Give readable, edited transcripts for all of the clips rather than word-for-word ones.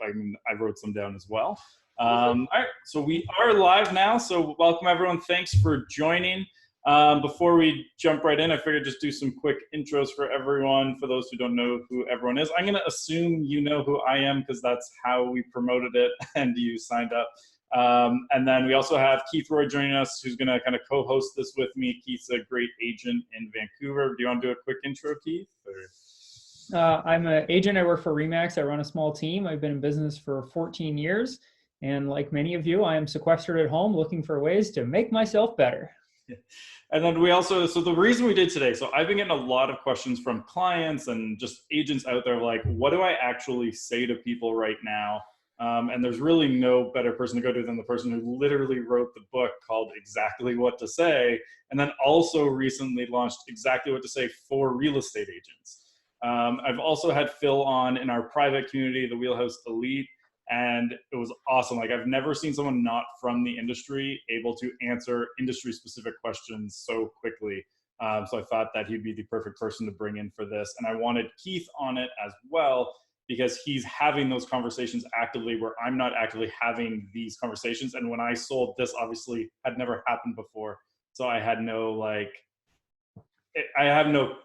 I wrote some down as well. All right, so we are live now. So welcome everyone. Thanks for joining. Before we jump right in, I figured just do some quick intros for everyone. For those who don't know who everyone is, I'm going to assume you know who I am because that's how we promoted it and you signed up. And then we also have Keith Roy joining us, who's going to kind of co-host this with me. Keith's a great agent in Vancouver. Do you want to do a quick intro, Keith? I'm an agent. I work for RE/MAX. I run a small team. I've been in business for 14 years. And like many of you, I am sequestered at home looking for ways to make myself better. And then we also, so the reason we did today, so I've been getting a lot of questions from clients and just agents out there like, what do I actually say to people right now? And there's really no better person to go to than the person who literally wrote the book called Exactly What to Say, and then also recently launched Exactly What to Say for real estate agents. I've also had Phil on in our private community, the Wheelhouse Elite, and it was awesome. Like, I've never seen someone not from the industry able to answer industry specific questions so quickly. So I thought that he'd be the perfect person to bring in for this. And I wanted Keith on it as well, because he's having those conversations actively where I'm not actively having these conversations. And when I sold, this obviously had never happened before. So I had no, I have no,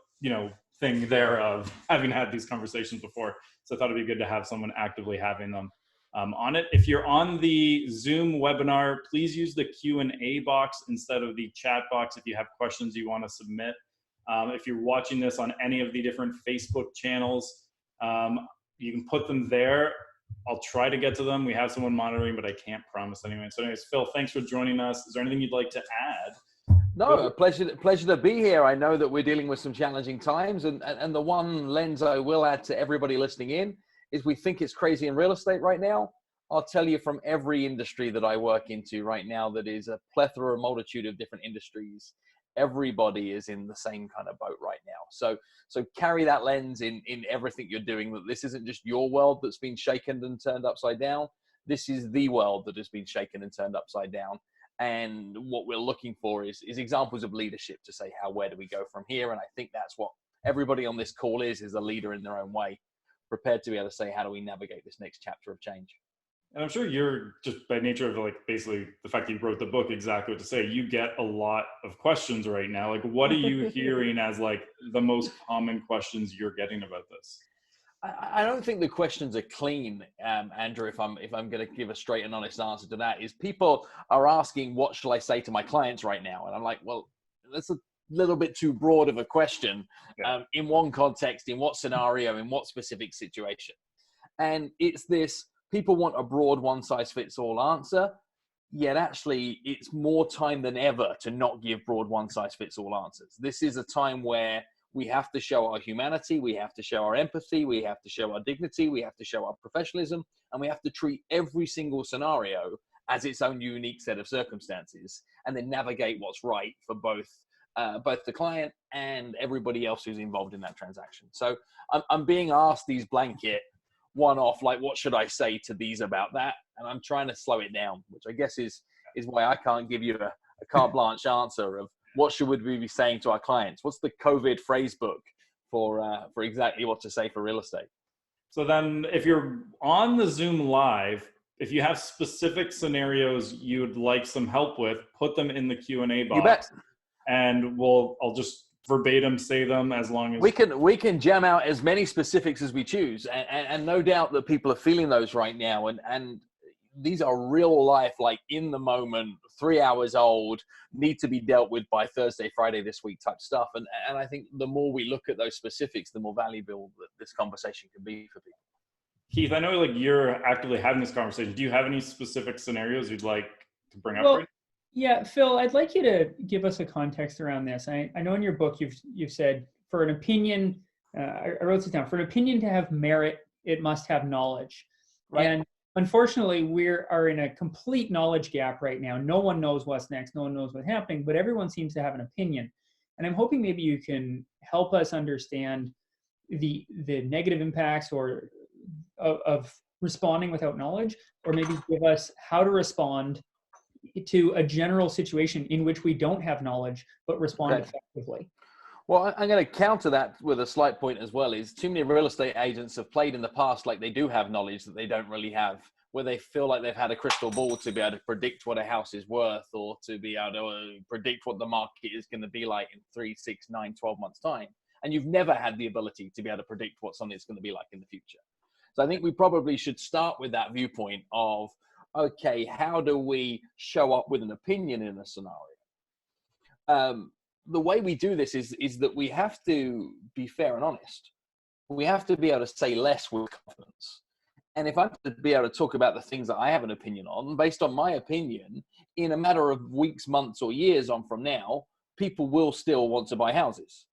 thing there of having had these conversations before. So I thought it'd be good to have someone actively having them on it. If you're on the Zoom webinar, please use the Q&A box instead of the chat box if you have questions you want to submit. If you're watching this on any of the different Facebook channels, you can put them there. I'll try to get to them. We have someone monitoring, but I can't promise anyway. So anyways, Phil, thanks for joining us. Is there anything you'd like to add? No, a pleasure to be here. I know that we're dealing with some challenging times, and the one lens I will add to everybody listening in is we think it's crazy in real estate right now. I'll tell you from every industry that I work into right now, that is a plethora, a multitude of different industries. Everybody is in the same kind of boat right now. So carry that lens in everything you're doing, that this isn't just your world that's been shaken and turned upside down. This is the world that has been shaken and turned upside down. And what we're looking for is examples of leadership to say, where do we go from here? And I think that's what everybody on this call is a leader in their own way, prepared to be able to say, how do we navigate this next chapter of change? And I'm sure you're, just by nature of basically the fact that you wrote the book, Exactly What to Say, you get a lot of questions right now. What are you hearing as the most common questions you're getting about this? I don't think the questions are clean, Andrew, if I'm going to give a straight and honest answer to that. Is people are asking, what shall I say to my clients right now? And I'm like, well, that's a little bit too broad of a question. In one context, in what scenario, in what specific situation? And it's this, people want a broad one-size-fits-all answer, yet actually it's more time than ever to not give broad one-size-fits-all answers. This is a time where we have to show our humanity, we have to show our empathy, we have to show our dignity, we have to show our professionalism, and we have to treat every single scenario as its own unique set of circumstances, and then navigate what's right for both the client and everybody else who's involved in that transaction. So I'm being asked these blanket one-off, what should I say to these about that? And I'm trying to slow it down, which I guess is why I can't give you a carte blanche answer of what should we be saying to our clients? What's the COVID phrase book for exactly what to say for real estate? So then if you're on the Zoom live, if you have specific scenarios you'd like some help with, put them in the Q&A box. You bet. And I'll just verbatim say them as long as we can jam out as many specifics as we choose, and no doubt that people are feeling those right now, and these are real life, in the moment, 3 hours old, need to be dealt with by Thursday, Friday this week type stuff. And I think the more we look at those specifics, the more valuable that this conversation can be for people. Keith, I know you're actively having this conversation. Do you have any specific scenarios you'd like to bring up? Well, yeah, Phil, I'd like you to give us a context around this. I know in your book you've said, for an opinion, I wrote this down, for an opinion to have merit, it must have knowledge. Right. And unfortunately, we are in a complete knowledge gap right now. No one knows what's next. No one knows what's happening, but everyone seems to have an opinion. And I'm hoping maybe you can help us understand the negative impacts of responding without knowledge, or maybe give us how to respond to a general situation in which we don't have knowledge, but respond effectively. Well, I'm going to counter that with a slight point as well, is too many real estate agents have played in the past like they do have knowledge that they don't really have, where they feel like they've had a crystal ball to be able to predict what a house is worth, or to be able to predict what the market is going to be like in 3, 6, 9, 12 months time. And you've never had the ability to be able to predict what something's going to be like in the future. So I think we probably should start with that viewpoint of, okay, how do we show up with an opinion in a scenario? The way we do this is that we have to be fair and honest. We have to be able to say less with confidence. And if I'm to be able to talk about the things that I have an opinion on, based on my opinion, in a matter of weeks, months, or years on from now, people will still want to buy houses.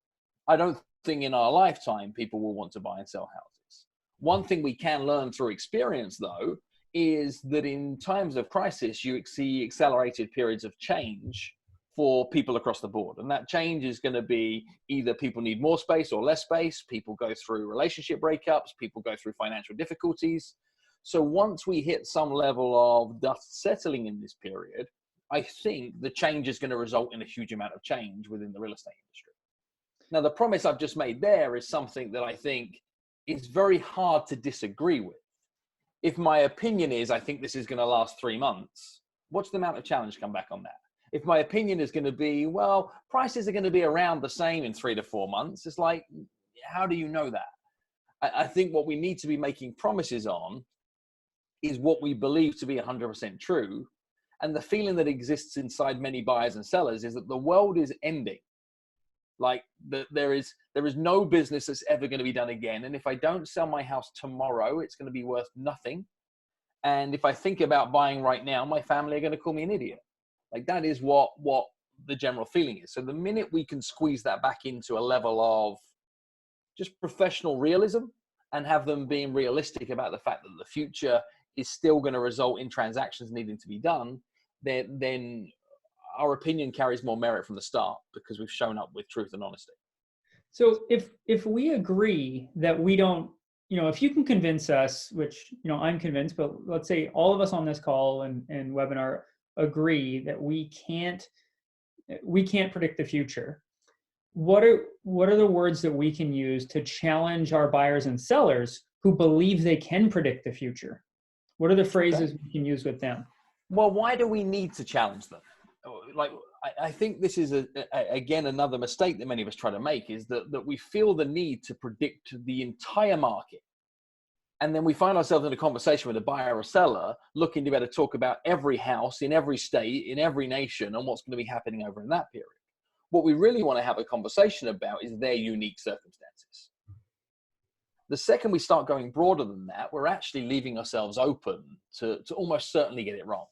I don't think in our lifetime people will want to buy and sell houses. One thing we can learn through experience, though, is that in times of crisis, you see accelerated periods of change for people across the board. And that change is going to be either people need more space or less space, people go through relationship breakups, people go through financial difficulties. So once we hit some level of dust settling in this period, I think the change is going to result in a huge amount of change within the real estate industry. Now, the promise I've just made there is something that I think is very hard to disagree with. If my opinion is, I think this is going to last 3 months, what's the amount of challenge come back on that? If my opinion is going to be, well, prices are going to be around the same in 3 to 4 months, it's like, how do you know that? I think what we need to be making promises on is what we believe to be 100% true. And the feeling that exists inside many buyers and sellers is that the world is ending. Like there is no business that's ever going to be done again. And if I don't sell my house tomorrow, it's going to be worth nothing. And if I think about buying right now, my family are going to call me an idiot. Like that is what the general feeling is. So the minute we can squeeze that back into a level of just professional realism and have them being realistic about the fact that the future is still going to result in transactions needing to be done, then our opinion carries more merit from the start because we've shown up with truth and honesty. So if we agree that we don't, if you can convince us, which, I'm convinced, but let's say all of us on this call and webinar agree that we can't predict the future. What are the words that we can use to challenge our buyers and sellers who believe they can predict the future? What are the phrases we can use with them? Well, why do we need to challenge them? Like, I think this is again another mistake that many of us try to make, is that we feel the need to predict the entire market. And then we find ourselves in a conversation with a buyer or seller looking to be able to talk about every house in every state, in every nation, and what's going to be happening over in that period. What we really want to have a conversation about is their unique circumstances. The second we start going broader than that, we're actually leaving ourselves open to almost certainly get it wrong.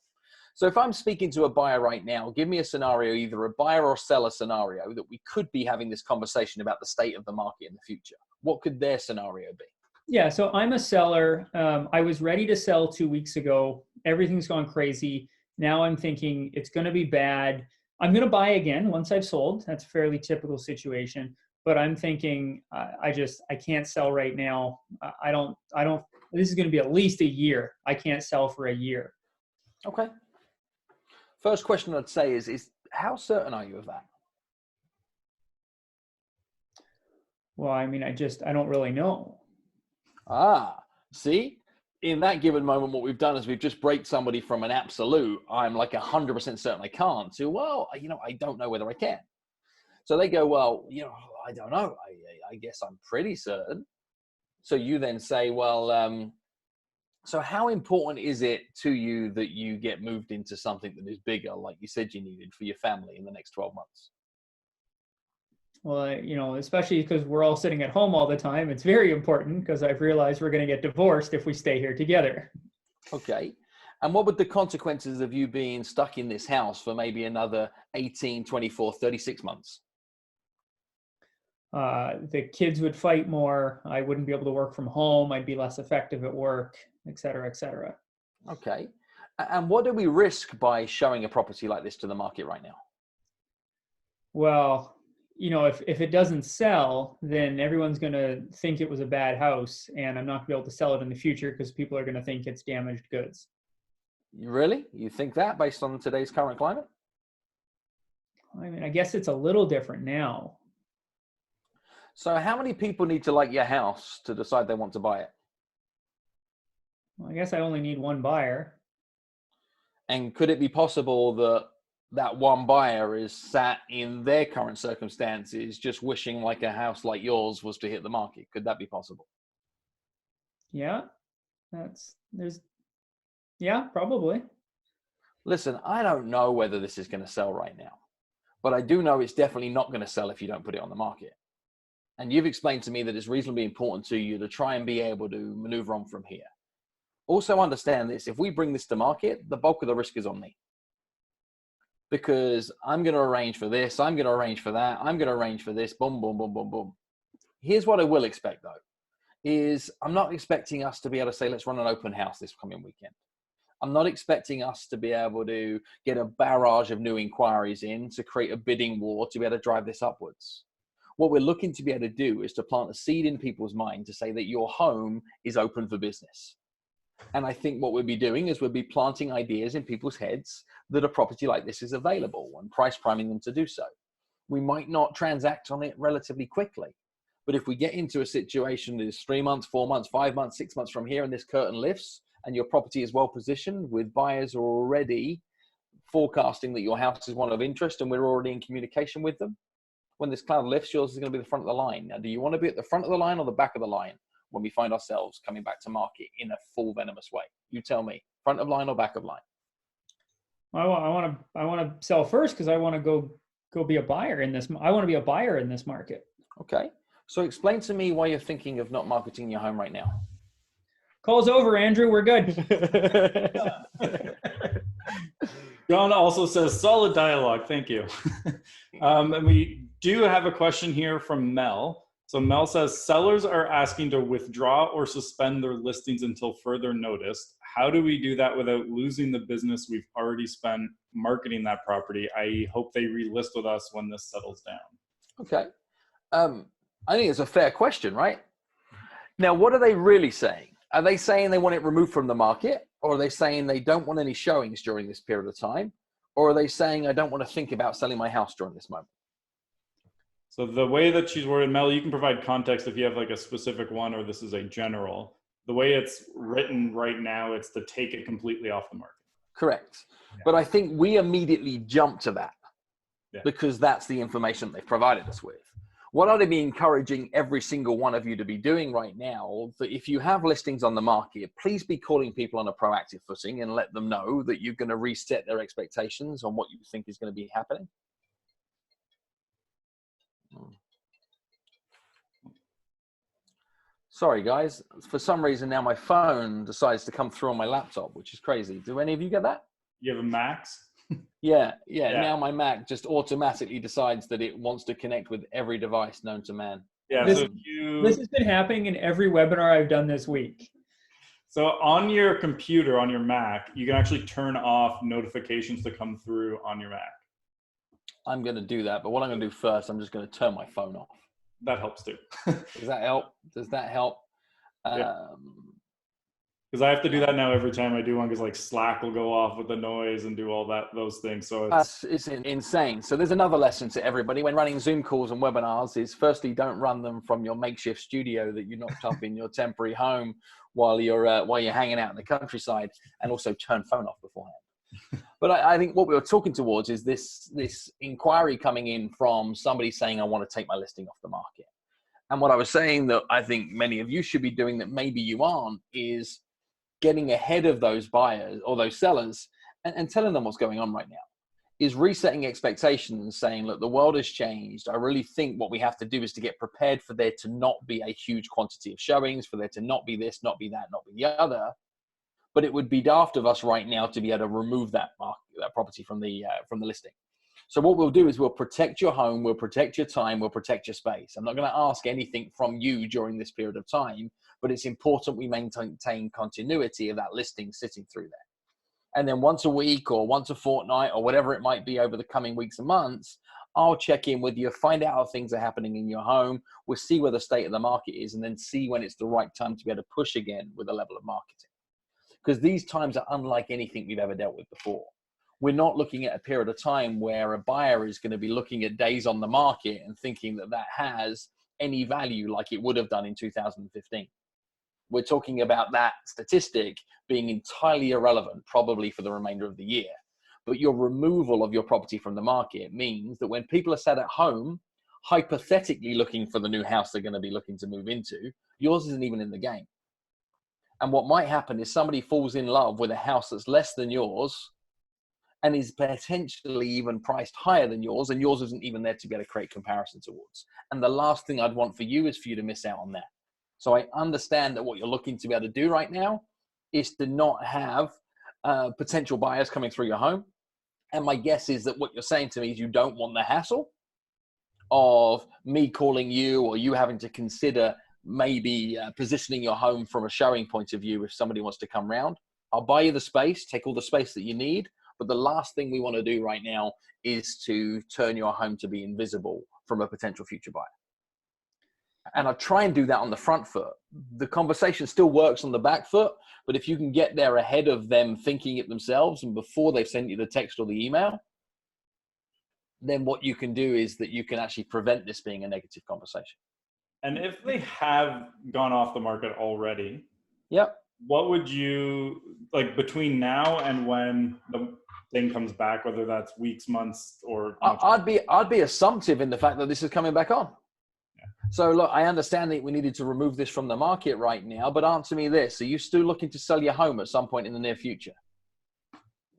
So if I'm speaking to a buyer right now, give me a scenario, either a buyer or seller scenario, that we could be having this conversation about the state of the market in the future. What could their scenario be? Yeah, so I'm a seller. I was ready to sell 2 weeks ago. Everything's gone crazy. Now I'm thinking it's going to be bad. I'm going to buy again once I've sold. That's a fairly typical situation. But I'm thinking I can't sell right now. I don't. This is going to be at least a year. I can't sell for a year. Okay. First question I'd say is how certain are you of that? Well, I mean, I don't really know. See, in that given moment, what we've done is we've just break somebody from an absolute, I'm like 100% certain I can't, to, well, I don't know whether I can. So they go, well, I don't know. I guess I'm pretty certain. So you then say, well, so how important is it to you that you get moved into something that is bigger, like you said you needed for your family in the next 12 months? Well, especially because we're all sitting at home all the time, it's very important because I've realized we're going to get divorced if we stay here together. Okay. And what would the consequences of you being stuck in this house for maybe another 18, 24, 36 months? The kids would fight more. I wouldn't be able to work from home. I'd be less effective at work, et cetera, et cetera. Okay. And what do we risk by showing a property like this to the market right now? Well, if it doesn't sell, then everyone's going to think it was a bad house, and I'm not going to be able to sell it in the future because people are going to think it's damaged goods. Really? You think that based on today's current climate? I mean, I guess it's a little different now. So how many people need to like your house to decide they want to buy it? Well, I guess I only need one buyer. And could it be possible that that one buyer is sat in their current circumstances just wishing like a house like yours was to hit the market? Could that be possible? Yeah, yeah, probably. Listen, I don't know whether this is going to sell right now, but I do know it's definitely not going to sell if you don't put it on the market. And you've explained to me that it's reasonably important to you to try and be able to maneuver on from here. Also understand this, if we bring this to market, the bulk of the risk is on me. Because I'm going to arrange for this, I'm going to arrange for that, I'm going to arrange for this, boom, boom, boom, boom, boom. Here's what I will expect though, is I'm not expecting us to be able to say, let's run an open house this coming weekend. I'm not expecting us to be able to get a barrage of new inquiries in to create a bidding war to be able to drive this upwards. What we're looking to be able to do is to plant a seed in people's mind to say that your home is open for business. And I think what we'll be doing is we'll be planting ideas in people's heads that a property like this is available and price priming them to do so. We might not transact on it relatively quickly, but if we get into a situation that is 3 months, 4 months, 5 months, 6 months from here and this curtain lifts and your property is well positioned with buyers who are already forecasting that your house is one of interest and we're already in communication with them, when this cloud lifts, yours is going to be the front of the line. Now, do you want to be at the front of the line or the back of the line when we find ourselves coming back to market in a full venomous way? You tell me, front of line or back of line? I want to sell first because I want to go be a buyer in this. I want to be a buyer in this market. Okay. So explain to me why you're thinking of not marketing your home right now. Call's over, Andrew. We're good. John also says, solid dialogue. Thank you. And we do have a question here from Mel. So Mel says, sellers are asking to withdraw or suspend their listings until further notice. How do we do that without losing the business we've already spent marketing that property? I hope they relist with us when this settles down. Okay. I think it's a fair question, right? Now, what are they really saying? Are they saying they want it removed from the market? Or are they saying they don't want any showings during this period of time? Or are they saying I don't want to think about selling my house during this moment? So the way that she's worded, Mel, you can provide context if you have like a specific one or this is a general. The way it's written right now, it's to take it completely off the market. Correct. Yeah. But I think we immediately jump to that because that's the information they've provided us with. What I'd be encouraging every single one of you to be doing right now, that if you have listings on the market, please be calling people on a proactive footing and let them know that you're going to reset their expectations on what you think is going to be happening. Sorry, guys. For some reason now my phone decides to come through on my laptop, which is crazy. Do any of you get that? You have a Max? Yeah. Now my Mac just automatically decides that it wants to connect with every device known to man. Yeah. This has been happening in every webinar I've done this week. So on your computer, on your Mac, you can actually turn off notifications to come through on your Mac. I'm going to do that, but what I'm going to do first, I'm just going to turn my phone off. That helps too. Does that help? Does that help? Because I have to do that now every time I do one, because like Slack will go off with the noise and do all those things. So it's insane. So there's another lesson to everybody when running Zoom calls and webinars is firstly, don't run them from your makeshift studio that you knocked up in your temporary home while you're hanging out in the countryside, and also turn phone off beforehand. But I think what we were talking towards is this inquiry coming in from somebody saying, I want to take my listing off the market. And what I was saying that I think many of you should be doing that maybe you aren't is getting ahead of those buyers or those sellers and telling them what's going on right now, is resetting expectations and saying, look, the world has changed. I really think what we have to do is to get prepared for there to not be a huge quantity of showings, for there to not be this, not be that, not be the other. But it would be daft of us right now to be able to remove that property from the listing. So what we'll do is we'll protect your home, we'll protect your time, we'll protect your space. I'm not going to ask anything from you during this period of time, but it's important we maintain continuity of that listing sitting through there. And then once a week or once a fortnight or whatever it might be over the coming weeks and months, I'll check in with you, find out how things are happening in your home. We'll see where the state of the market is and then see when it's the right time to be able to push again with a level of marketing. Because these times are unlike anything we've ever dealt with before. We're not looking at a period of time where a buyer is going to be looking at days on the market and thinking that has any value like it would have done in 2015. We're talking about that statistic being entirely irrelevant, probably for the remainder of the year. But your removal of your property from the market means that when people are sat at home, hypothetically looking for the new house they're going to be looking to move into, yours isn't even in the game. And what might happen is somebody falls in love with a house that's less than yours and is potentially even priced higher than yours, and yours isn't even there to be able to create comparison towards. And the last thing I'd want for you is for you to miss out on that. So I understand that what you're looking to be able to do right now is to not have potential buyers coming through your home. And my guess is that what you're saying to me is you don't want the hassle of me calling you or you having to consider maybe positioning your home from a showing point of view if somebody wants to come round. I'll buy you the space, take all the space that you need. But the last thing we want to do right now is to turn your home to be invisible from a potential future buyer. And I try and do that on the front foot. The conversation still works on the back foot, but if you can get there ahead of them thinking it themselves and before they've sent you the text or the email, then what you can do is that you can actually prevent this being a negative conversation. And if they have gone off the market already, yep, what would you, like between now and when the thing comes back, whether that's weeks, months, or I'd be assumptive in the fact that this is coming back on. So look, I understand that we needed to remove this from the market right now, but answer me this. Are you still looking to sell your home at some point in the near future?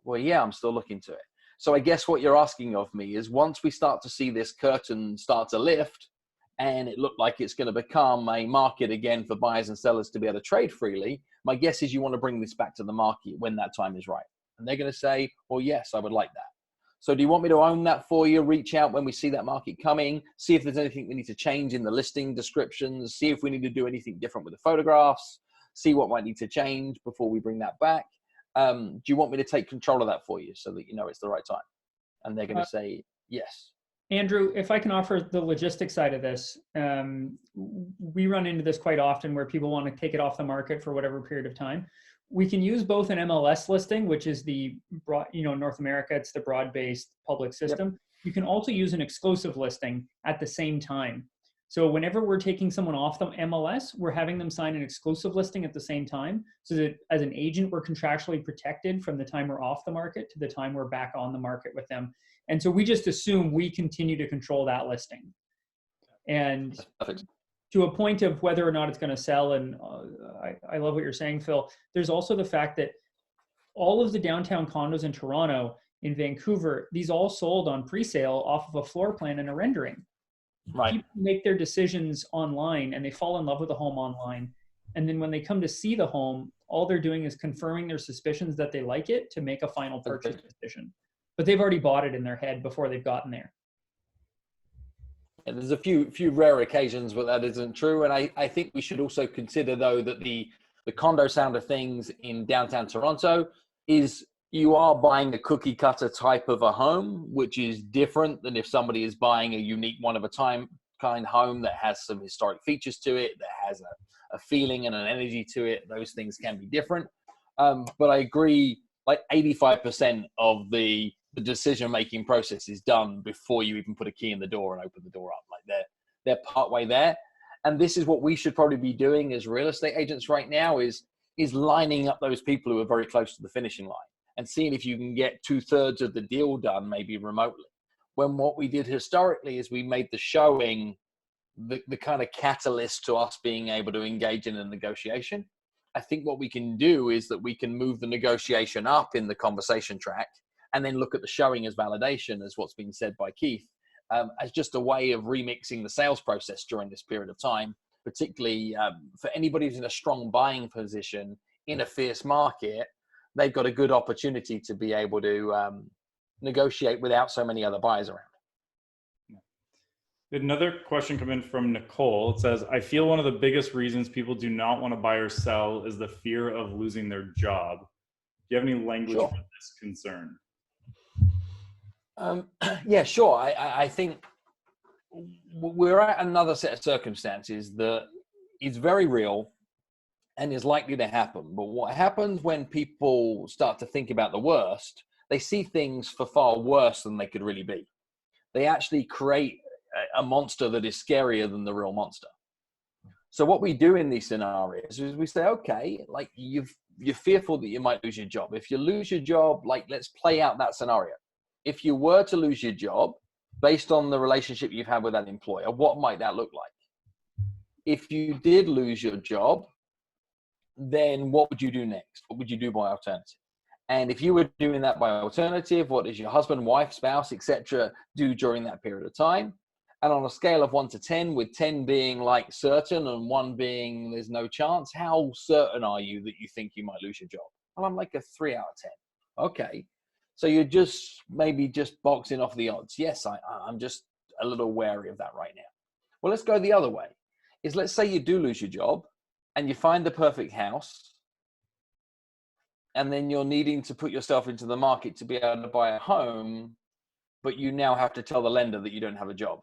Well, yeah, I'm still looking to it. So I guess what you're asking of me is once we start to see this curtain start to lift and it looked like it's going to become a market again for buyers and sellers to be able to trade freely, my guess is you want to bring this back to the market when that time is right. And they're going to say, well, yes, I would like that. So do you want me to own that for you? Reach out when we see that market coming, see if there's anything we need to change in the listing descriptions, see if we need to do anything different with the photographs, see what might need to change before we bring that back. Do you want me to take control of that for you so that you know it's the right time? And they're going to say yes. Andrew, if I can offer the logistics side of this, we run into this quite often where people want to take it off the market for whatever period of time. We can use both an MLS listing, which is the broad, North America, it's the broad-based public system. Yep. You can also use an exclusive listing at the same time. So whenever we're taking someone off the MLS, we're having them sign an exclusive listing at the same time, so that as an agent, we're contractually protected from the time we're off the market to the time we're back on the market with them. And so we just assume we continue to control that listing. And to a point of whether or not it's going to sell, and I love what you're saying, Phil, there's also the fact that all of the downtown condos in Toronto, in Vancouver, these all sold on pre-sale off of a floor plan and a rendering. Right. People make their decisions online and they fall in love with the home online. And then when they come to see the home, all they're doing is confirming their suspicions that they like it to make a final purchase decision. But they've already bought it in their head before they've gotten there. And there's a few rare occasions where that isn't true. And I think we should also consider, though, that the condo sound of things in downtown Toronto is you are buying a cookie cutter type of a home, which is different than if somebody is buying a unique one of a kind home that has some historic features to it, that has a feeling and an energy to it. Those things can be different. But I agree, like 85% of the decision-making process is done before you even put a key in the door and open the door up. Like they're partway there. And this is what we should probably be doing as real estate agents right now is lining up those people who are very close to the finishing line and seeing if you can get 2/3 of the deal done, maybe remotely. When what we did historically is we made the showing the kind of catalyst to us being able to engage in a negotiation. I think what we can do is that we can move the negotiation up in the conversation track and then look at the showing as validation, as what's been said by Keith, as just a way of remixing the sales process during this period of time, particularly for anybody who's in a strong buying position in a fierce market. They've got a good opportunity to be able to negotiate without so many other buyers around. Another question come in from Nicole. It says, I feel one of the biggest reasons people do not want to buy or sell is the fear of losing their job. Do you have any language for this concern? Yeah, sure. I think we're at another set of circumstances that is very real and is likely to happen. But what happens when people start to think about the worst, they see things for far worse than they could really be. They actually create a monster that is scarier than the real monster. So what we do in these scenarios is we say, okay, like you're fearful that you might lose your job. If you lose your job, like let's play out that scenario. If you were to lose your job, based on the relationship you've had with that employer, what might that look like? If you did lose your job, then what would you do next? What would you do by alternative? And if you were doing that by alternative, what does your husband, wife, spouse, etc. do during that period of time? And on a scale of 1 to 10, with 10 being like certain and 1 being there's no chance, how certain are you that you think you might lose your job? Well, I'm like a 3 out of 10. Okay. So you're just maybe just boxing off the odds. Yes, I'm just a little wary of that right now. Well, let's go the other way. Is let's say you do lose your job and you find the perfect house, and then you're needing to put yourself into the market to be able to buy a home, but you now have to tell the lender that you don't have a job.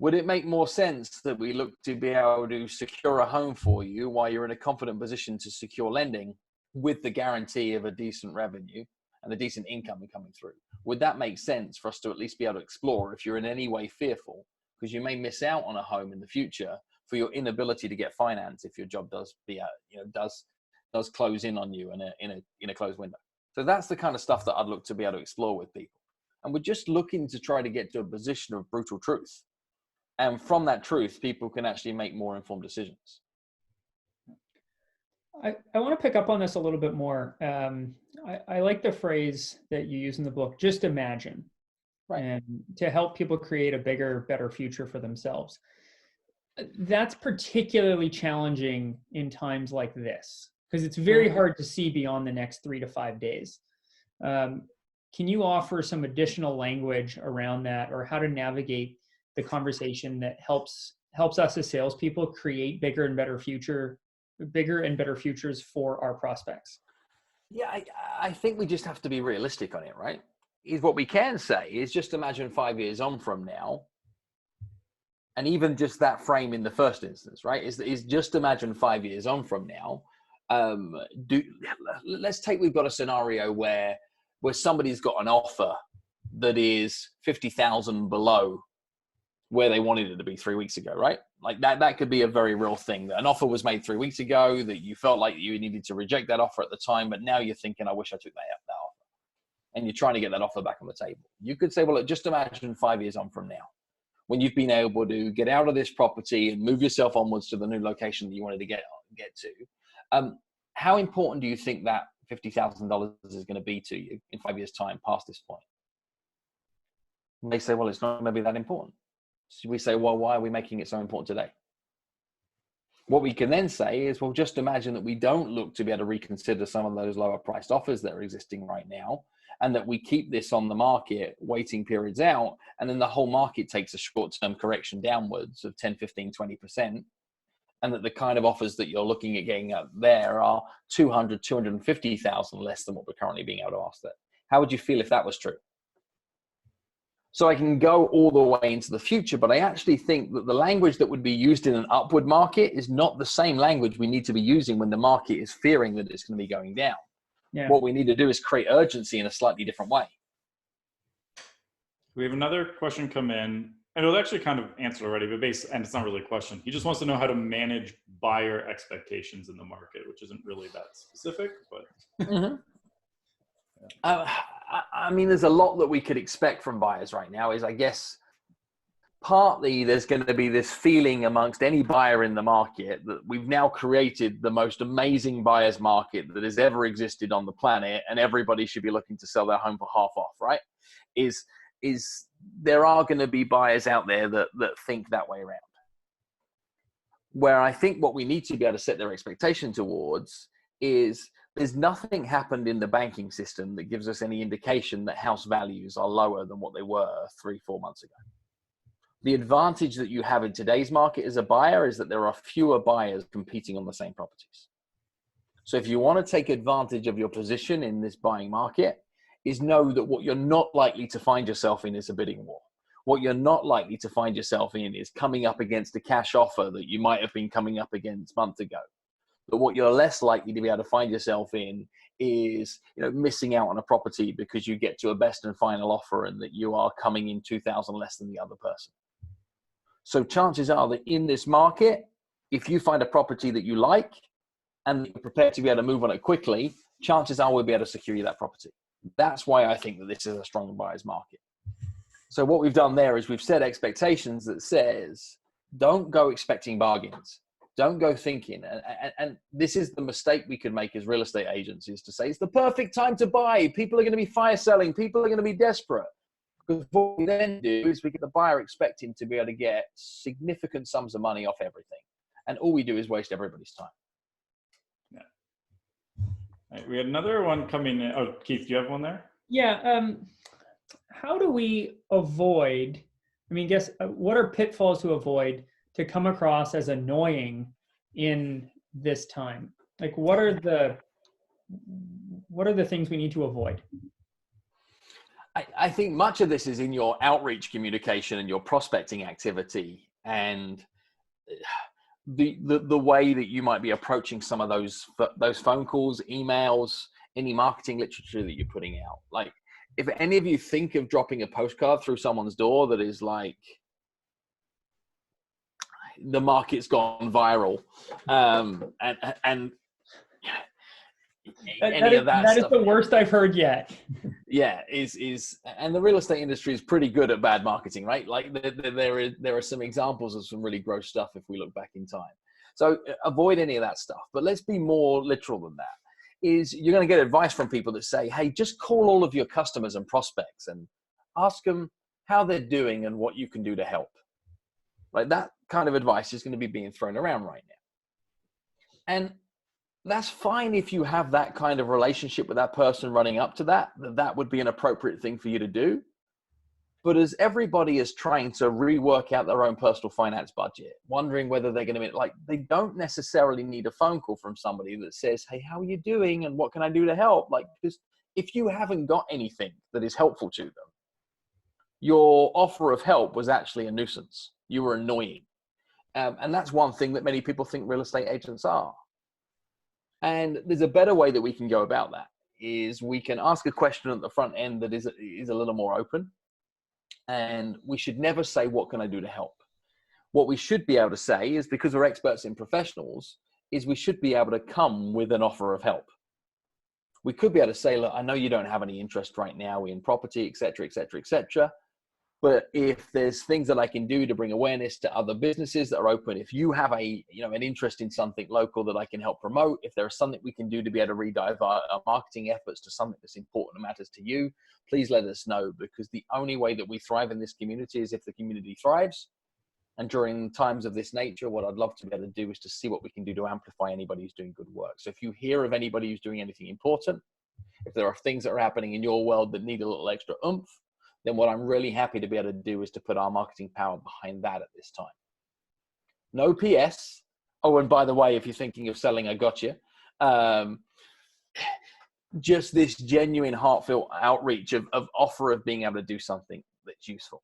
Would it make more sense that we look to be able to secure a home for you while you're in a confident position to secure lending with the guarantee of a decent revenue and a decent income coming through? Would that make sense for us to at least be able to explore if you're in any way fearful, because you may miss out on a home in the future for your inability to get finance if your job does close in on you in a closed window? So that's the kind of stuff that I'd look to be able to explore with people. And we're just looking to try to get to a position of brutal truth. And from that truth, people can actually make more informed decisions. I want to pick up on this a little bit more. I like the phrase that you use in the book, just imagine, right? And to help people create a bigger, better future for themselves. That's particularly challenging in times like this, because it's very hard to see beyond the next 3 to 5 days. Can you offer some additional language around that, or how to navigate the conversation that helps us as salespeople create bigger and better futures for our prospects? Yeah, I think we just have to be realistic on it, right? What we can say is just imagine 5 years on from now, and even just that frame in the first instance, right? Is just imagine 5 years on from now. Let's take, we've got a scenario where somebody's got an offer that is 50,000 below where they wanted it to be 3 weeks ago, right? Like that could be a very real thing. That an offer was made 3 weeks ago, that you felt like you needed to reject that offer at the time, but now you're thinking, I wish I took that offer. And you're trying to get that offer back on the table. You could say, well, look, just imagine 5 years on from now, when you've been able to get out of this property and move yourself onwards to the new location that you wanted to get to. How important do you think that $50,000 is going to be to you in 5 years' time past this point? And they say, well, it's not going to be that important. So we say, well, why are we making it so important today? What we can then say is, well, just imagine that we don't look to be able to reconsider some of those lower priced offers that are existing right now, and that we keep this on the market, waiting periods out, and then the whole market takes a short-term correction downwards of 10, 15, 20%, and that the kind of offers that you're looking at getting out there are 200, 250,000 less than what we're currently being able to ask there. How would you feel if that was true? So I can go all the way into the future, but I actually think that the language that would be used in an upward market is not the same language we need to be using when the market is fearing that it's going to be going down. Yeah. What we need to do is create urgency in a slightly different way. We have another question come in. I know it actually kind of answered already, but and it's not really a question. He just wants to know how to manage buyer expectations in the market, which isn't really that specific, but. Mm-hmm. I mean, there's a lot that we could expect from buyers right now. I guess partly there's going to be this feeling amongst any buyer in the market that we've now created the most amazing buyer's market that has ever existed on the planet, and everybody should be looking to sell their home for half off, right? There are going to be buyers out there that think that way around. Where I think what we need to be able to set their expectation towards is there's nothing happened in the banking system that gives us any indication that house values are lower than what they were 3-4 months ago. The advantage that you have in today's market as a buyer is that there are fewer buyers competing on the same properties. So if you want to take advantage of your position in this buying market, is know that what you're not likely to find yourself in is a bidding war. What you're not likely to find yourself in is coming up against a cash offer that you might have been coming up against months ago. But what you're less likely to be able to find yourself in is, missing out on a property because you get to a best and final offer and that you are coming in 2,000 less than the other person. So chances are that in this market, if you find a property that you like and you're prepared to be able to move on it quickly, chances are we'll be able to secure you that property. That's why I think that this is a strong buyer's market. So what we've done there is we've set expectations that says, don't go expecting bargains. Don't go thinking. And this is the mistake we could make as real estate agents, is to say, it's the perfect time to buy. People are going to be fire selling. People are going to be desperate. Because what we then do is we get the buyer expecting to be able to get significant sums of money off everything. And all we do is waste everybody's time. Yeah. Right, we had another one coming in. Oh, Keith, do you have one there? Yeah. How do we avoid, what are pitfalls to avoid to come across as annoying in this time? Like, what are the things we need to avoid? I think much of this is in your outreach communication and your prospecting activity, and the way that you might be approaching some of those phone calls, emails, any marketing literature that you're putting out. Like, if any of you think of dropping a postcard through someone's door that is like, the market's gone viral, and that is the worst I've heard yet. Yeah, and the real estate industry is pretty good at bad marketing, right? Like there are some examples of some really gross stuff if we look back in time. So avoid any of that stuff. But let's be more literal than that. Is you're going to get advice from people that say, hey, just call all of your customers and prospects and ask them how they're doing and what you can do to help. Like, that kind of advice is going to be being thrown around right now. And that's fine if you have that kind of relationship with that person running up to that would be an appropriate thing for you to do. But as everybody is trying to rework out their own personal finance budget, wondering whether they're going to they don't necessarily need a phone call from somebody that says, hey, how are you doing? And what can I do to help? Like, because if you haven't got anything that is helpful to them, your offer of help was actually a nuisance. You were annoying. And that's one thing that many people think real estate agents are. And there's a better way that we can go about that, is we can ask a question at the front end that is a little more open. And we should never say, what can I do to help? What we should be able to say is, because we're experts in professionals, is we should be able to come with an offer of help. We could be able to say, look, I know you don't have any interest right now in property, et cetera, et cetera, et cetera. But if there's things that I can do to bring awareness to other businesses that are open, if you have an interest in something local that I can help promote, if there is something we can do to be able to redivert our marketing efforts to something that's important and matters to you, please let us know, because the only way that we thrive in this community is if the community thrives. And during times of this nature, what I'd love to be able to do is to see what we can do to amplify anybody who's doing good work. So if you hear of anybody who's doing anything important, if there are things that are happening in your world that need a little extra oomph, then what I'm really happy to be able to do is to put our marketing power behind that at this time. No PS. Oh, and by the way, if you're thinking of selling, I got you. Just this genuine, heartfelt outreach of offer of being able to do something that's useful.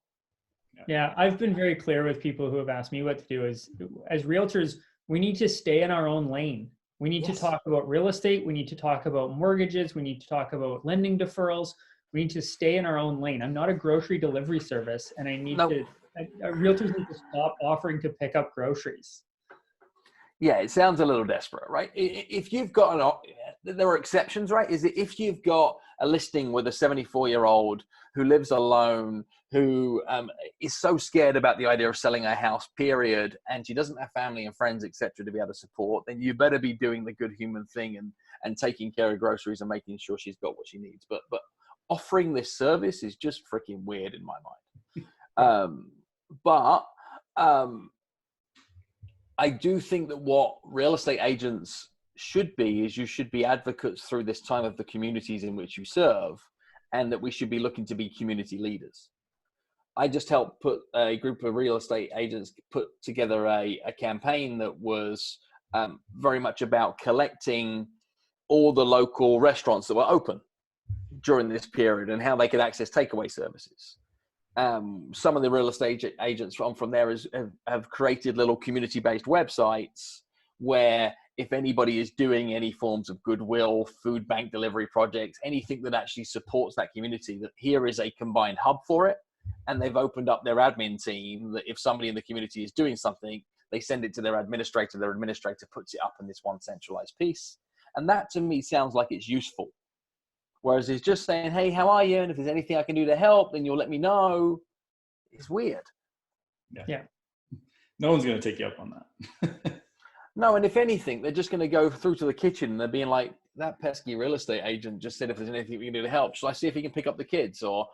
Yeah, I've been very clear with people who have asked me what to do. Is, as realtors, we need to stay in our own lane. We need to talk about real estate. We need to talk about mortgages. We need to talk about lending deferrals. We need to stay in our own lane. I'm not a grocery delivery service, and realtors need to stop offering to pick up groceries. Yeah, it sounds a little desperate, right? If you've got there are exceptions, right? Is it if you've got a listing with a 74-year-old who lives alone, who is so scared about the idea of selling a house, period, and she doesn't have family and friends, etc., to be able to support, then you better be doing the good human thing and taking care of groceries and making sure she's got what she needs. But offering this service is just freaking weird in my mind. I do think that what real estate agents should be is you should be advocates through this time of the communities in which you serve, and that we should be looking to be community leaders. I just helped put a group of real estate agents put together a campaign that was very much about collecting all the local restaurants that were open during this period and how they could access takeaway services. Some of the real estate agents from there have created little community-based websites where if anybody is doing any forms of goodwill, food bank delivery projects, anything that actually supports that community, that here is a combined hub for it. and they've opened up their admin team that if somebody in the community is doing something, they send it to their administrator puts it up in this one centralized piece. And that to me sounds like it's useful. Whereas it's just saying, hey, how are you? And if there's anything I can do to help, then you'll let me know. It's weird. Yeah. No one's going to take you up on that. No, and if anything, they're just going to go through to the kitchen and they're being like, that pesky real estate agent just said if there's anything we can do to help. Shall I see if he can pick up the kids? Or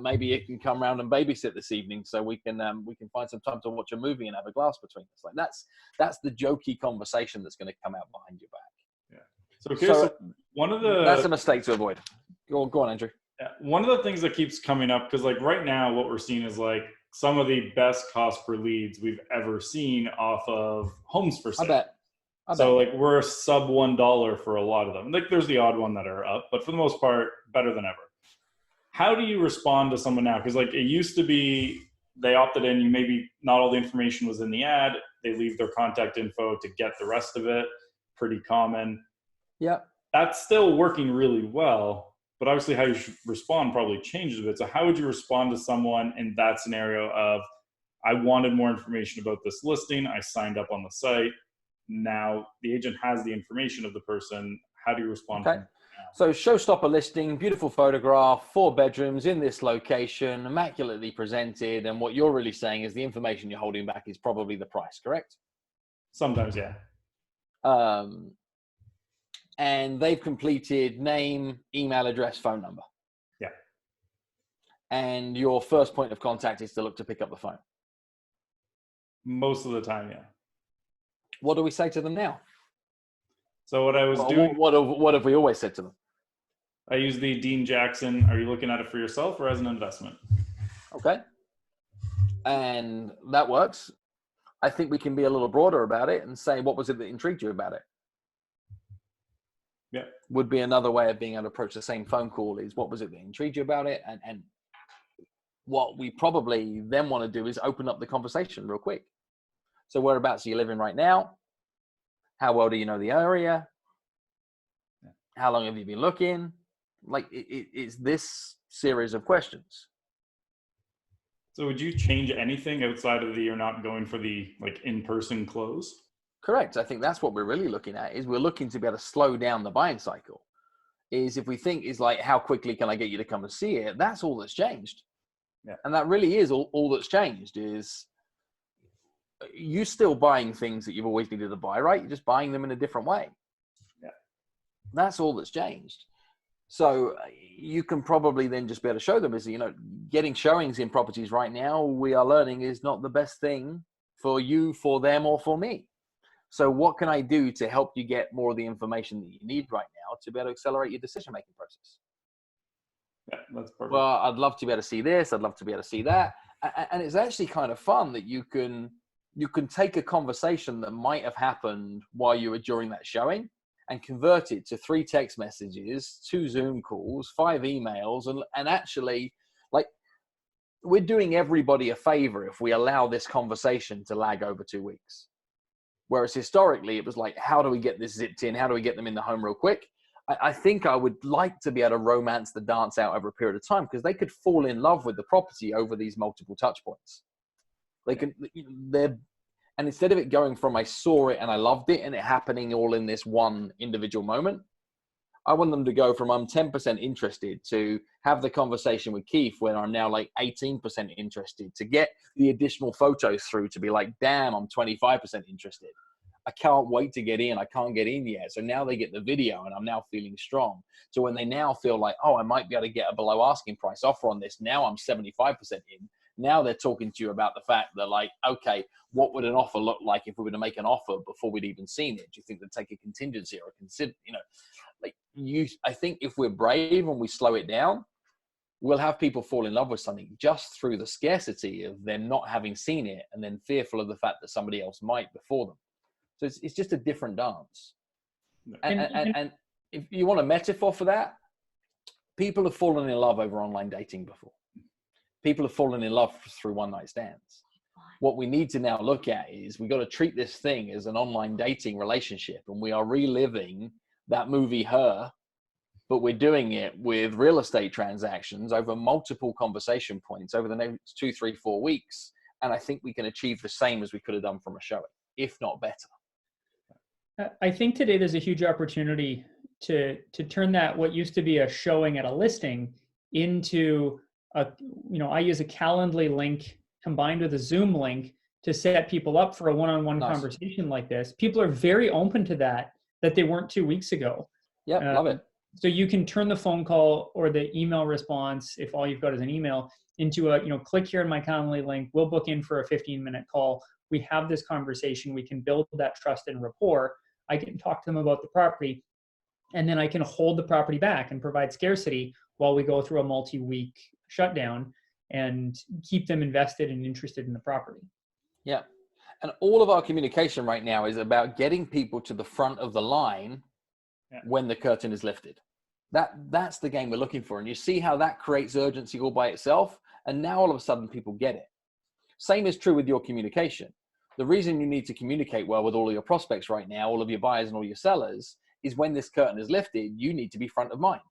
maybe he can come around and babysit this evening so we can find some time to watch a movie and have a glass between us. Like that's the jokey conversation that's going to come out behind your back. Yeah. So one of the... That's a mistake to avoid. Go on, Andrew. Yeah. One of the things that keeps coming up, because like right now what we're seeing is like some of the best cost per leads we've ever seen off of homes for sale. I bet. So like we're sub $1 for a lot of them. Like there's the odd one that are up, but for the most part, better than ever. How do you respond to someone now? Because like it used to be they opted in, maybe not all the information was in the ad. They leave their contact info to get the rest of it. Pretty common. Yeah. That's still working really well. But obviously how you respond probably changes a bit. So how would you respond to someone in that scenario of, I wanted more information about this listing. I signed up on the site. Now the agent has the information of the person. How do you respond? Okay. So showstopper listing, beautiful photograph, 4 bedrooms in this location, immaculately presented. And what you're really saying is the information you're holding back is probably the price, correct? Sometimes, yeah. And they've completed name, email address, phone number. Yeah. And your first point of contact is to look to pick up the phone. Most of the time, yeah. What do we say to them now? So what I was doing... What have we always said to them? I use the Dean Jackson, are you looking at it for yourself or as an investment? Okay. And that works. I think we can be a little broader about it and say, what was it that intrigued you about it? Yeah. Would be another way of being able to approach the same phone call is what was it that intrigued you about it? And what we probably then want to do is open up the conversation real quick. So whereabouts are you living right now? How well do you know the area? How long have you been looking? Like it's this series of questions. So would you change anything outside of the, you're not going for the like in-person close? Correct. I think that's what we're really looking at is we're looking to be able to slow down the buying cycle. Is if we think is like, how quickly can I get you to come and see it? That's all that's changed. Yeah. And that really is all that's changed is you still buying things that you've always needed to buy, right? You're just buying them in a different way. Yeah. That's all that's changed. So you can probably then just be able to show them is, getting showings in properties right now, we are learning is not the best thing for you, for them, or for me. So what can I do to help you get more of the information that you need right now to be able to accelerate your decision-making process? Yeah, that's perfect. Well, I'd love to be able to see this. I'd love to be able to see that. And it's actually kind of fun that you can take a conversation that might have happened while you were during that showing and convert it to 3 text messages, 2 Zoom calls, 5 emails. And actually, like, we're doing everybody a favor if we allow this conversation to lag over 2 weeks. Whereas historically, it was like, how do we get this zipped in? How do we get them in the home real quick? I think I would like to be able to romance the dance out over a period of time because they could fall in love with the property over these multiple touch points. And instead of it going from I saw it and I loved it and it happening all in this one individual moment, I want them to go from I'm 10% interested to have the conversation with Keith when I'm now like 18% interested, to get the additional photos through to be like, damn, I'm 25% interested. I can't wait to get in. I can't get in yet. So now they get the video and I'm now feeling strong. So when they now feel like, oh, I might be able to get a below asking price offer on this. Now I'm 75% in. Now they're talking to you about the fact that like, okay, what would an offer look like if we were to make an offer before we'd even seen it? Do you think they'd take a contingency or consider, I think if we're brave and we slow it down, we'll have people fall in love with something just through the scarcity of them not having seen it and then fearful of the fact that somebody else might before them. So it's just a different dance. And if you want a metaphor for that, people have fallen in love over online dating before. People have fallen in love through one-night stands. What we need to now look at is we've got to treat this thing as an online dating relationship, and we are reliving that movie Her but we're doing it with real estate transactions over multiple conversation points over the next 2, 3, 4 weeks. And I think we can achieve the same as we could have done from a showing, if not better. I think today there's a huge opportunity to turn that, what used to be a showing at a listing, into a, I use a Calendly link combined with a Zoom link to set people up for a one-on-one Nice. conversation like this. People are very open to that they weren't 2 weeks ago. Yeah, love it. So you can turn the phone call or the email response, if all you've got is an email, into a, click here in my Calendly link. We'll book in for a 15-minute call. We have this conversation. We can build that trust and rapport. I can talk to them about the property, and then I can hold the property back and provide scarcity while we go through a multi-week shutdown and keep them invested and interested in the property. Yeah. And all of our communication right now is about getting people to the front of the line when the curtain is lifted. That's the game we're looking for. And you see how that creates urgency all by itself. And now all of a sudden people get it. Same is true with your communication. The reason you need to communicate well with all of your prospects right now, all of your buyers and all your sellers, is when this curtain is lifted, you need to be front of mind.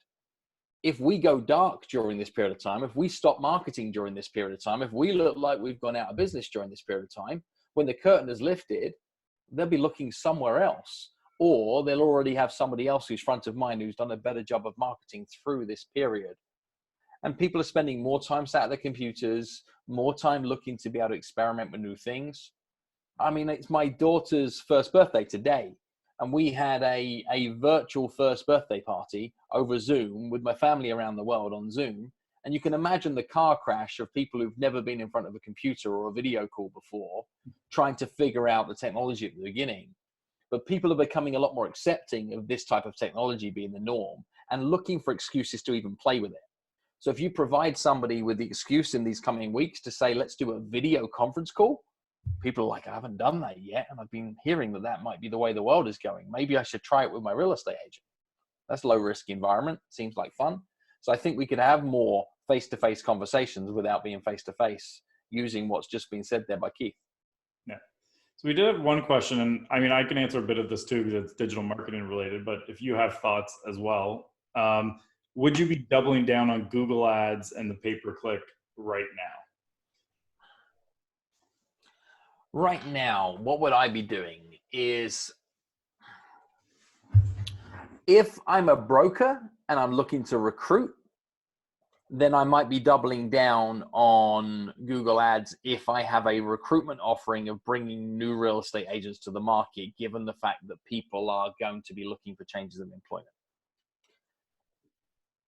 If we go dark during this period of time, if we stop marketing during this period of time, if we look like we've gone out of business during this period of time, when the curtain is lifted, they'll be looking somewhere else, or they'll already have somebody else who's front of mind who's done a better job of marketing through this period. And people are spending more time sat at their computers, more time looking to be able to experiment with new things. I mean, it's my daughter's first birthday today, and we had a virtual first birthday party over Zoom with my family around the world on Zoom. And you can imagine the car crash of people who've never been in front of a computer or a video call before, trying to figure out the technology at the beginning. But people are becoming a lot more accepting of this type of technology being the norm and looking for excuses to even play with it. So if you provide somebody with the excuse in these coming weeks to say, let's do a video conference call, people are like, I haven't done that yet. And I've been hearing that might be the way the world is going. Maybe I should try it with my real estate agent. That's low risk environment. Seems like fun. So I think we could have more face-to-face conversations without being face-to-face, using what's just been said there by Keith. Yeah. So we did have one question, and I mean, I can answer a bit of this too because it's digital marketing related, but if you have thoughts as well, would you be doubling down on Google ads and the pay-per-click right now? Right now, what would I be doing is, if I'm a broker and I'm looking to recruit, then I might be doubling down on Google ads if I have a recruitment offering of bringing new real estate agents to the market, given the fact that people are going to be looking for changes in employment.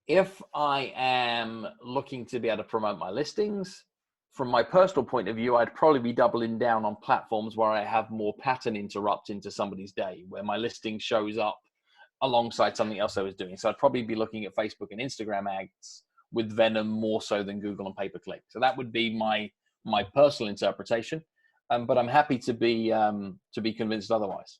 If I am looking to be able to promote my listings, from my personal point of view, I'd probably be doubling down on platforms where I have more pattern interrupt into somebody's day, where my listing shows up alongside something else I was doing. So I'd probably be looking at Facebook and Instagram ads with venom more so than Google and pay-per-click. So that would be my personal interpretation. But I'm happy to be convinced otherwise.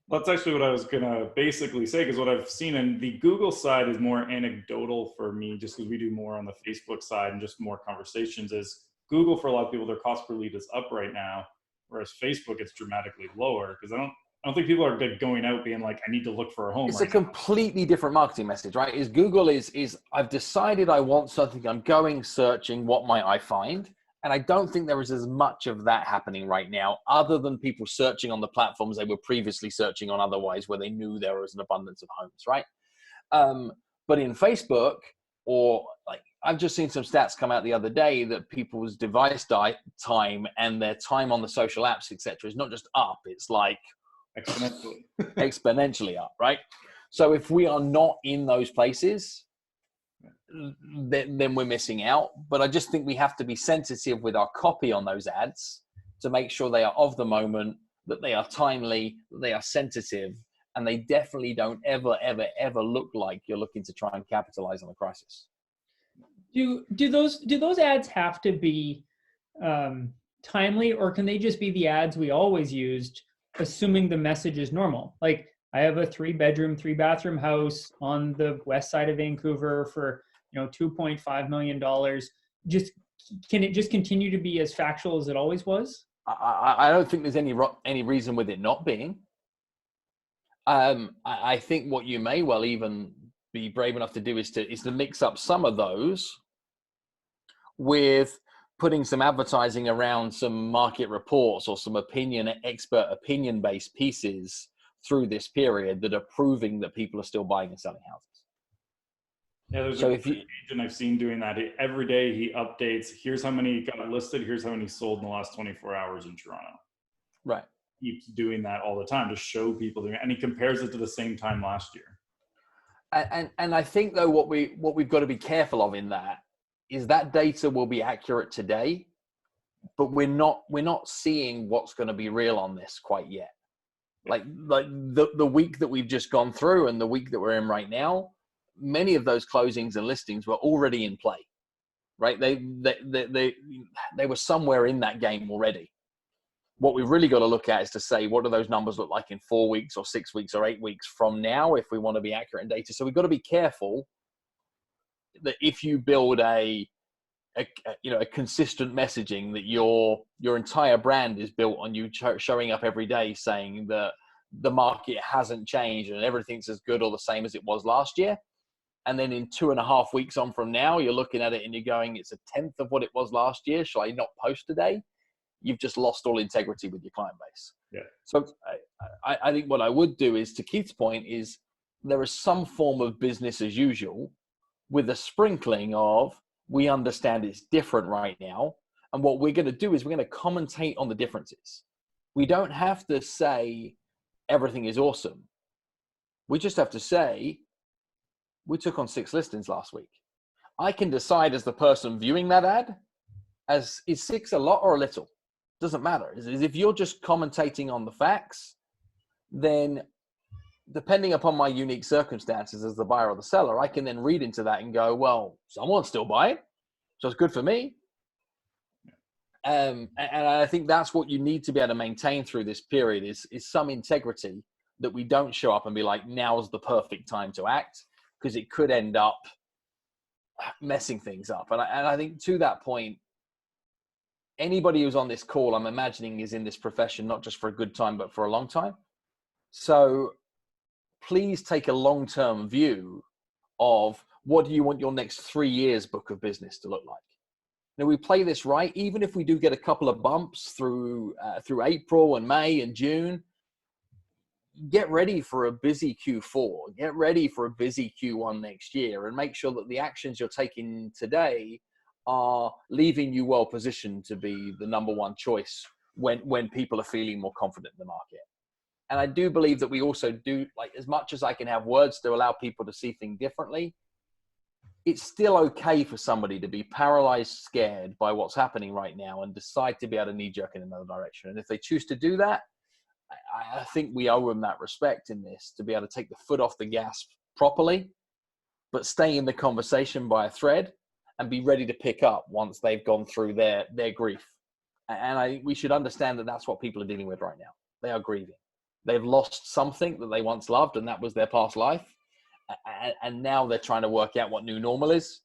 That's actually what I was gonna basically say, because what I've seen in the Google side is more anecdotal for me, just because we do more on the Facebook side and just more conversations. Is Google, for a lot of people, their cost per lead is up right now, whereas Facebook, it's dramatically lower, because I don't think people are going out being like, I need to look for a home. It's a completely different marketing message, right? Is Google is I've decided I want something, I'm going searching, what might I find? And I don't think there is as much of that happening right now, other than people searching on the platforms they were previously searching on otherwise, where they knew there was an abundance of homes, right? But in Facebook, or like, I've just seen some stats come out the other day that people's device time and their time on the social apps, etc., is not just up, it's like exponentially up, right? So if we are not in those places, then we're missing out. But I just think we have to be sensitive with our copy on those ads to make sure they are of the moment, that they are timely, that they are sensitive, and they definitely don't ever look like you're looking to try and capitalize on a crisis. Do those ads have to be timely, or can they just be the ads we always used, assuming the message is normal? Like, I have a 3-bedroom, 3-bathroom house on the west side of Vancouver for $2.5 million. Can it just continue to be as factual as it always was? I don't think there's any reason with it not being. I think what you may well even be brave enough to do is to mix up some of those with putting some advertising around some market reports or some expert opinion based pieces through this period that are proving that people are still buying and selling houses. Yeah, there's a agent I've seen doing that. Every day he updates, here's how many got listed, here's how many sold in the last 24 hours in Toronto. Right. Keeps doing that all the time to show people doing it, and he compares it to the same time last year. And I think though what we've got to be careful of in that is that data will be accurate today, but we're not seeing what's going to be real on this quite yet. Like the week that we've just gone through and the week that we're in right now, many of those closings and listings were already in play, right? They were somewhere in that game already. What we've really got to look at is to say, what do those numbers look like in 4 weeks or 6 weeks or 8 weeks from now if we want to be accurate in data? So we've got to be careful that if you build a consistent messaging, that your entire brand is built on you showing up every day saying that the market hasn't changed and everything's as good or the same as it was last year. And then in 2.5 weeks on from now, you're looking at it and you're going, it's a tenth of what it was last year. Shall I not post today? You've just lost all integrity with your client base. Yeah. So I think what I would do is, to Keith's point, is there is some form of business as usual with a sprinkling of, we understand it's different right now. And what we're going to do is we're going to commentate on the differences. We don't have to say everything is awesome. We just have to say, we took on 6 listings last week. I can decide as the person viewing that ad, as is 6 a lot or a little? Doesn't matter. If you're just commentating on the facts, then depending upon my unique circumstances as the buyer or the seller, I can then read into that and go, well, someone's still buying, so it's good for me. And I think that's what you need to be able to maintain through this period is some integrity, that we don't show up and be like, now's the perfect time to act, because it could end up messing things up. And I think to that point, anybody who's on this call, I'm imagining, is in this profession, not just for a good time, but for a long time. So please take a long-term view of, what do you want your next 3 years book of business to look like? Now, we play this right, even if we do get a couple of bumps through April and May and June, get ready for a busy Q4, get ready for a busy Q1 next year, and make sure that the actions you're taking today are leaving you well positioned to be the number one choice when people are feeling more confident in the market. And I do believe that we also do, like, as much as I can have words to allow people to see things differently, it's still okay for somebody to be paralyzed, scared by what's happening right now and decide to be able to knee jerk in another direction. And if they choose to do that, I think we owe them that respect in this, to be able to take the foot off the gas properly, but stay in the conversation by a thread and be ready to pick up once they've gone through their grief. And I think we should understand that that's what people are dealing with right now. They are grieving. They've lost something that they once loved, and that was their past life. And now they're trying to work out what new normal is.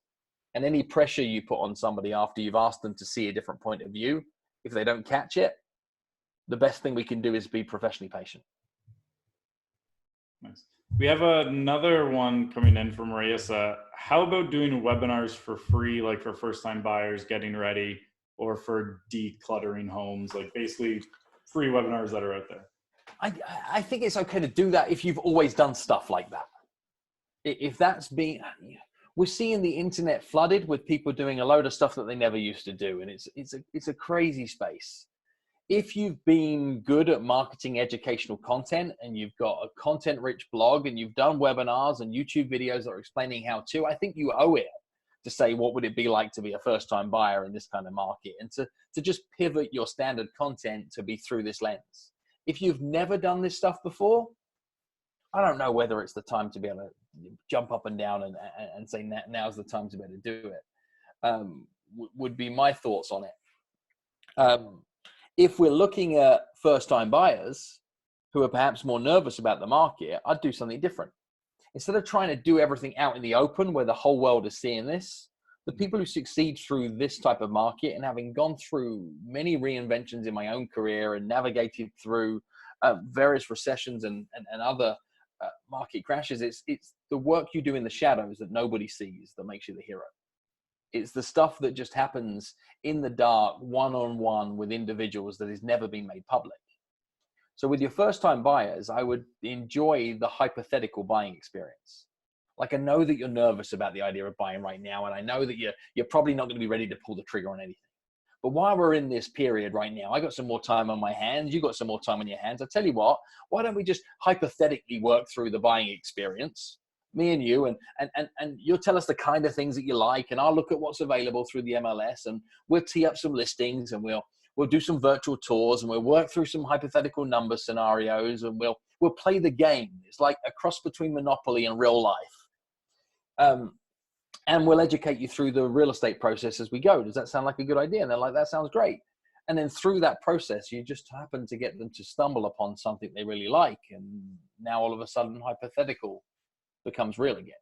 And any pressure you put on somebody after you've asked them to see a different point of view, if they don't catch it, the best thing we can do is be professionally patient. Nice. We have another one coming in from Marissa. How about doing webinars for free, like for first-time buyers getting ready, or for decluttering homes, like basically free webinars that are out there? I think it's okay to do that if you've always done stuff like that. If that's been, we're seeing the internet flooded with people doing a load of stuff that they never used to do, and it's a crazy space. If you've been good at marketing educational content and you've got a content-rich blog and you've done webinars and YouTube videos that are explaining how to, I think you owe it to say, what would it be like to be a first-time buyer in this kind of market, and to just pivot your standard content to be through this lens. If you've never done this stuff before, I don't know whether it's the time to be able to jump up and down and say now's the time to be able to do it. Would be my thoughts on it. If we're looking at first-time buyers who are perhaps more nervous about the market, I'd do something different. Instead of trying to do everything out in the open where the whole world is seeing this, the people who succeed through this type of market, and having gone through many reinventions in my own career and navigated through various recessions and other market crashes, it's the work you do in the shadows that nobody sees that makes you the hero. It's the stuff that just happens in the dark, one-on-one with individuals that has never been made public. So with your first-time buyers, I would enjoy the hypothetical buying experience. Like, I know that you're nervous about the idea of buying right now, and I know that you're probably not going to be ready to pull the trigger on anything. But while we're in this period right now, I got some more time on my hands. You got some more time on your hands. I tell you what, why don't we just hypothetically work through the buying experience, me and you, and you'll tell us the kind of things that you like, and I'll look at what's available through the MLS, and we'll tee up some listings, and we'll do some virtual tours, and we'll work through some hypothetical number scenarios, and we'll play the game. It's like a cross between Monopoly and real life. And we'll educate you through the real estate process as we go. Does that sound like a good idea? And they're like, that sounds great. And then through that process, you just happen to get them to stumble upon something they really like. And now all of a sudden, hypothetical becomes real again.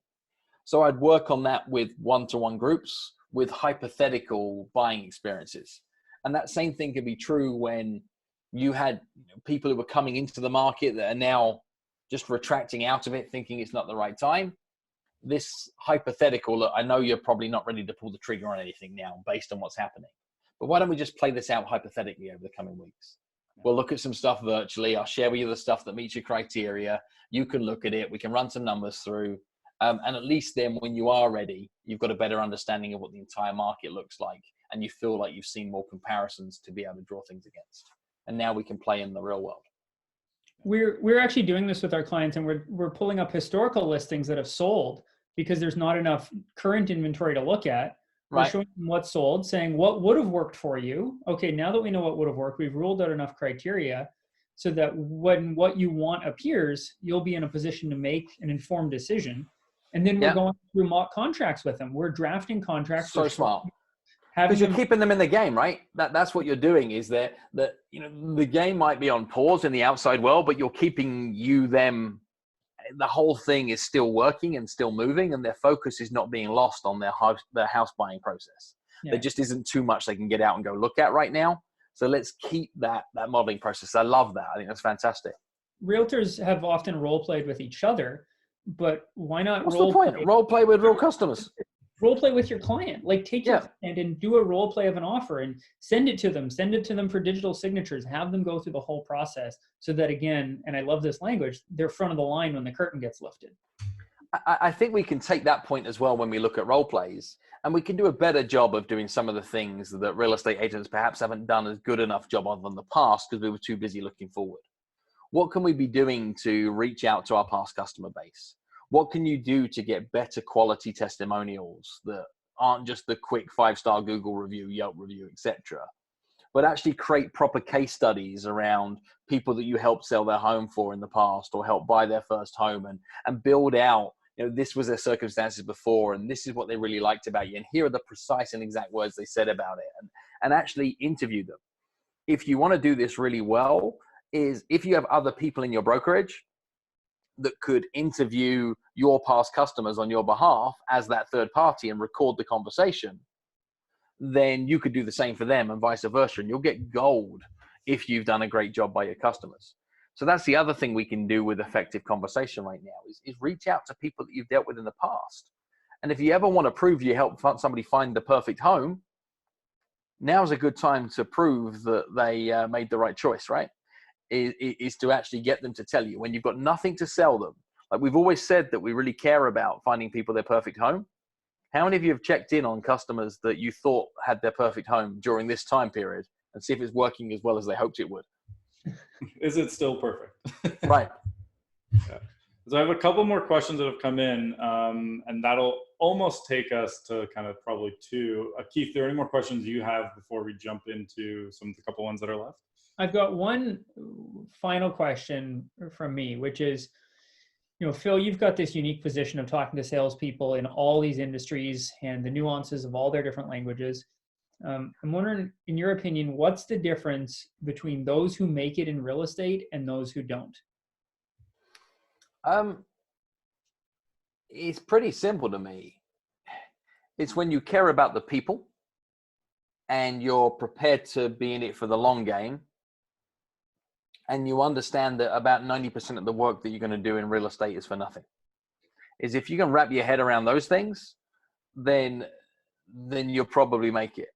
So I'd work on that with one-to-one groups with hypothetical buying experiences. And that same thing could be true when you had people who were coming into the market that are now just retracting out of it, thinking it's not the right time. This hypothetical, look, I know you're probably not ready to pull the trigger on anything now based on what's happening, but why don't we just play this out hypothetically over the coming weeks? We'll look at some stuff virtually. I'll share with you the stuff that meets your criteria. You can look at it. We can run some numbers through. And at least then when you are ready, you've got a better understanding of what the entire market looks like. And you feel like you've seen more comparisons to be able to draw things against. And now we can play in the real world. We're actually doing this with our clients, and we're pulling up historical listings that have sold because there's not enough current inventory to look at. We're showing them what's sold, saying what would have worked for you. Okay, now that we know what would have worked, we've ruled out enough criteria so that when what you want appears, you'll be in a position to make an informed decision. And then we're going through mock contracts with them. We're drafting contracts. So smart. Because you're keeping them in the game, right? That's what you're doing, is that the game might be on pause in the outside world, but you're keeping them. The whole thing is still working and still moving, and their focus is not being lost on their house buying process. Yeah. There just isn't too much they can get out and go look at right now. So let's keep that modeling process. I love that. I think that's fantastic. Realtors have often role played with each other, but why not role play with real customers? Role play with your client. Like, take your client and do a role play of an offer and send it to them for digital signatures, have them go through the whole process so that, again, and I love this language, they're front of the line when the curtain gets lifted. I think we can take that point as well when we look at role plays, and we can do a better job of doing some of the things that real estate agents perhaps haven't done as good enough job of in the past because we were too busy looking forward. What can we be doing to reach out to our past customer base? What can you do to get better quality testimonials that aren't just the quick 5-star Google review, Yelp review, etc., but actually create proper case studies around people that you helped sell their home for in the past or help buy their first home, and build out, this was their circumstances before, and this is what they really liked about you, and here are the precise and exact words they said about it, and actually interview them. If you want to do this really well, is if you have other people in your brokerage that could interview your past customers on your behalf as that third party and record the conversation, then you could do the same for them and vice versa. And you'll get gold if you've done a great job by your customers. So that's the other thing we can do with effective conversation right now is reach out to people that you've dealt with in the past. And if you ever want to prove you helped somebody find the perfect home, now's a good time to prove that they made the right choice, right? Is to actually get them to tell you when you've got nothing to sell them. Like we've always said that we really care about finding people their perfect home. How many of you have checked in on customers that you thought had their perfect home during this time period and see if it's working as well as they hoped it would? Is it still perfect? Right. Yeah. So I have a couple more questions that have come in, and that'll almost take us to kind of probably two. Keith, are there any more questions you have before we jump into the couple ones that are left? I've got one final question from me, which is, Phil, you've got this unique position of talking to salespeople in all these industries and the nuances of all their different languages. I'm wondering, in your opinion, what's the difference between those who make it in real estate and those who don't? It's pretty simple to me. It's when you care about the people and you're prepared to be in it for the long game, and you understand that about 90% of the work that you're going to do in real estate is for nothing. is if you can wrap your head around those things, then you'll probably make it.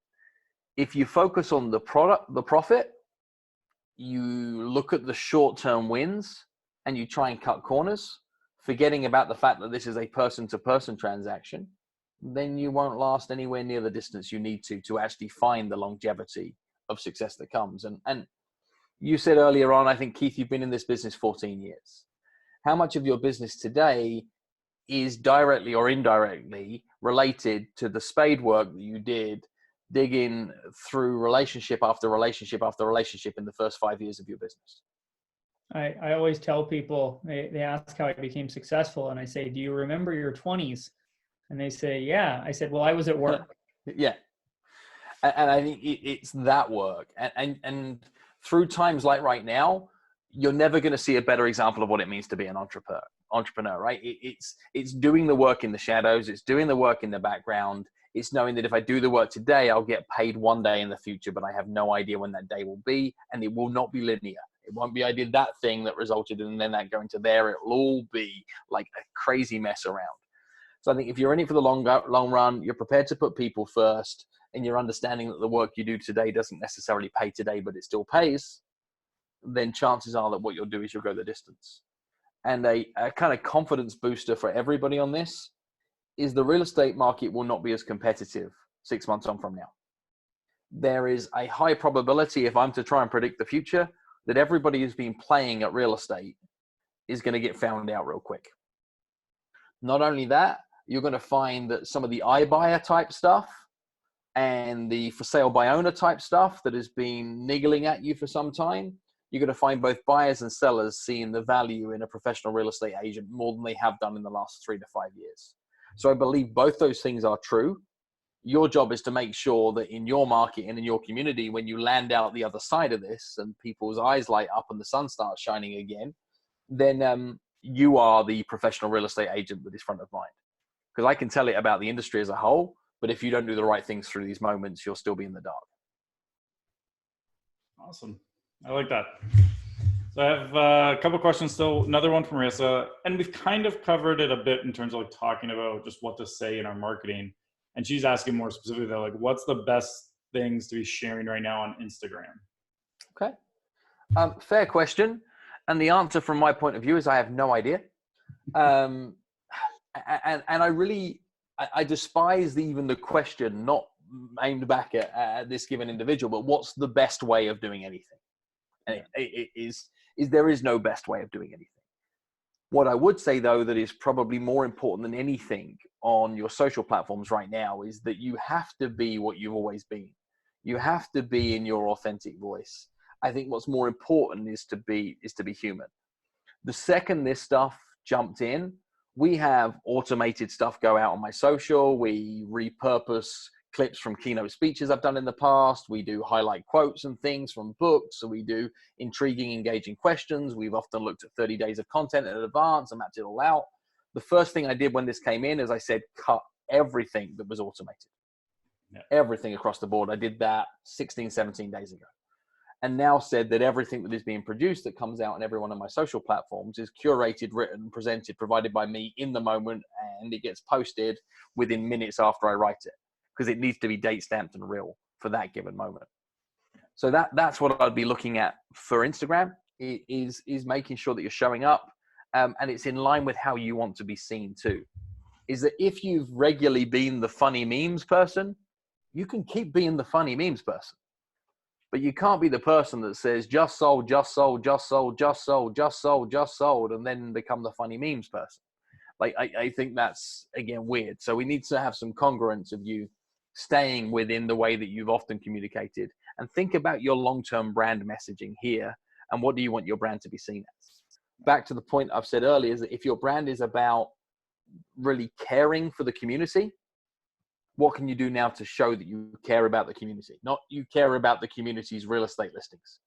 If you focus on the product, the profit, you look at the short-term wins and you try and cut corners, forgetting about the fact that this is a person-to-person transaction, then you won't last anywhere near the distance you need to actually find the longevity of success that comes. And you said earlier on, I think, Keith, you've been in this business 14 years. How much of your business today is directly or indirectly related to the spade work that you did digging through relationship after relationship after relationship in the first 5 years of your business? I always tell people, they ask how I became successful, and I say, do you remember your 20s? And they say, yeah. I said, well, I was at work. Yeah. And I think it's that work. And through times like right now, you're never going to see a better example of what it means to be an entrepreneur, right? It's doing the work in the shadows. It's doing the work in the background. It's knowing that if I do the work today, I'll get paid one day in the future, but I have no idea when that day will be, and it will not be linear. It won't be I did that thing that resulted in then that going to there. It will all be like a crazy mess around. So I think if you're in it for the long run, you're prepared to put people first, and you're understanding that the work you do today doesn't necessarily pay today, but it still pays, then chances are that what you'll do is you'll go the distance. And a kind of confidence booster for everybody on this is the real estate market will not be as competitive 6 months on from now. There is a high probability, if I'm to try and predict the future, that everybody who's been playing at real estate is going to get found out real quick. Not only that, you're going to find that some of the iBuyer type stuff and the for sale by owner type stuff that has been niggling at you for some time, you're going to find both buyers and sellers seeing the value in a professional real estate agent more than they have done in the last 3 to 5 years. So I believe both those things are true. Your job is to make sure that in your market and in your community, when you land out the other side of this and people's eyes light up and the sun starts shining again, then you are the professional real estate agent that is front of mind. Because I can tell it about the industry as a whole, but if you don't do the right things through these moments, you'll still be in the dark. Awesome. I like that. So I have a couple of questions still. Another one from Marissa, and we've kind of covered it a bit in terms of like talking about just what to say in our marketing. And she's asking more specifically though, like what's the best things to be sharing right now on Instagram? Okay. Fair question. And the answer from my point of view is I have no idea. And I despise even the question, not aimed back at this given individual, but what's the best way of doing anything? And there is no best way of doing anything. What I would say though, that is probably more important than anything on your social platforms right now is that you have to be what you've always been. You have to be in your authentic voice. I think what's more important is to be human. The second this stuff jumped in, we have automated stuff go out on my social. We repurpose clips from keynote speeches I've done in the past. We do highlight quotes and things from books. So we do intriguing, engaging questions. We've often looked at 30 days of content in advance and mapped it all out. The first thing I did when this came in is I said, cut everything that was automated. Yeah. Everything across the board. I did that 16, 17 days ago. And now said that everything that is being produced that comes out on every one of my social platforms is curated, written, presented, provided by me in the moment, and it gets posted within minutes after I write it, because it needs to be date stamped and real for that given moment. So that's what I'd be looking at for Instagram is making sure that you're showing up, and it's in line with how you want to be seen too. Is that if you've regularly been the funny memes person, you can keep being the funny memes person. But you can't be the person that says just sold, just sold, just sold, just sold, just sold, just sold, and then become the funny memes person. Like I think that's, again, weird. So we need to have some congruence of you staying within the way that you've often communicated, and think about your long-term brand messaging here and what do you want your brand to be seen as. Back to the point I've said earlier is that if your brand is about really caring for the community, what can you do now to show that you care about the community? Not you care about the community's real estate listings.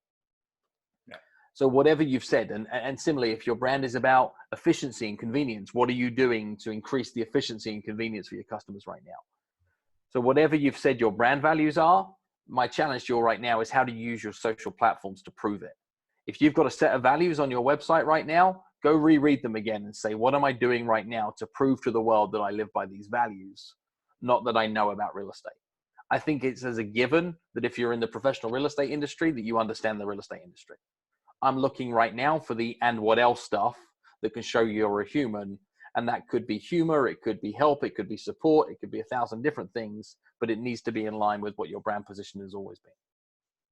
Yeah. So whatever you've said, and similarly, if your brand is about efficiency and convenience, what are you doing to increase the efficiency and convenience for your customers right now? So whatever you've said your brand values are, my challenge to you right now is how do you use your social platforms to prove it? If you've got a set of values on your website right now, go reread them again and say, what am I doing right now to prove to the world that I live by these values, not that I know about real estate. I think it's as a given that if you're in the professional real estate industry, that you understand the real estate industry. I'm looking right now for the and what else stuff that can show you're a human. And that could be humor, it could be help, it could be support, it could be 1,000 different things, but it needs to be in line with what your brand position has always been.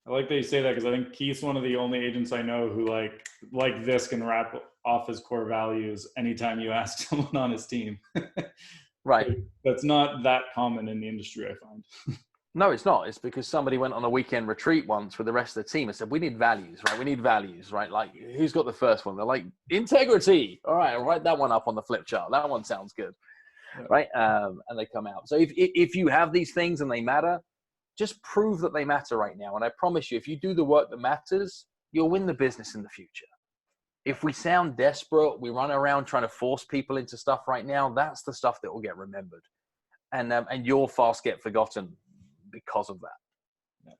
I like that you say that, because I think Keith's one of the only agents I know who like this can wrap off his core values anytime you ask someone on his team. Right. That's not that common in the industry, I find. No, it's not. It's because somebody went on a weekend retreat once with the rest of the team and said, we need values, right? We need values, right? Like, who's got the first one? They're like, integrity. All right, I'll write that one up on the flip chart. That one sounds good, right? And they come out. So if you have these things and they matter, just prove that they matter right now. And I promise you, if you do the work that matters, you'll win the business in the future. If we sound desperate, we run around trying to force people into stuff right now, that's the stuff that will get remembered. And you'll fast get forgotten because of that. Yeah.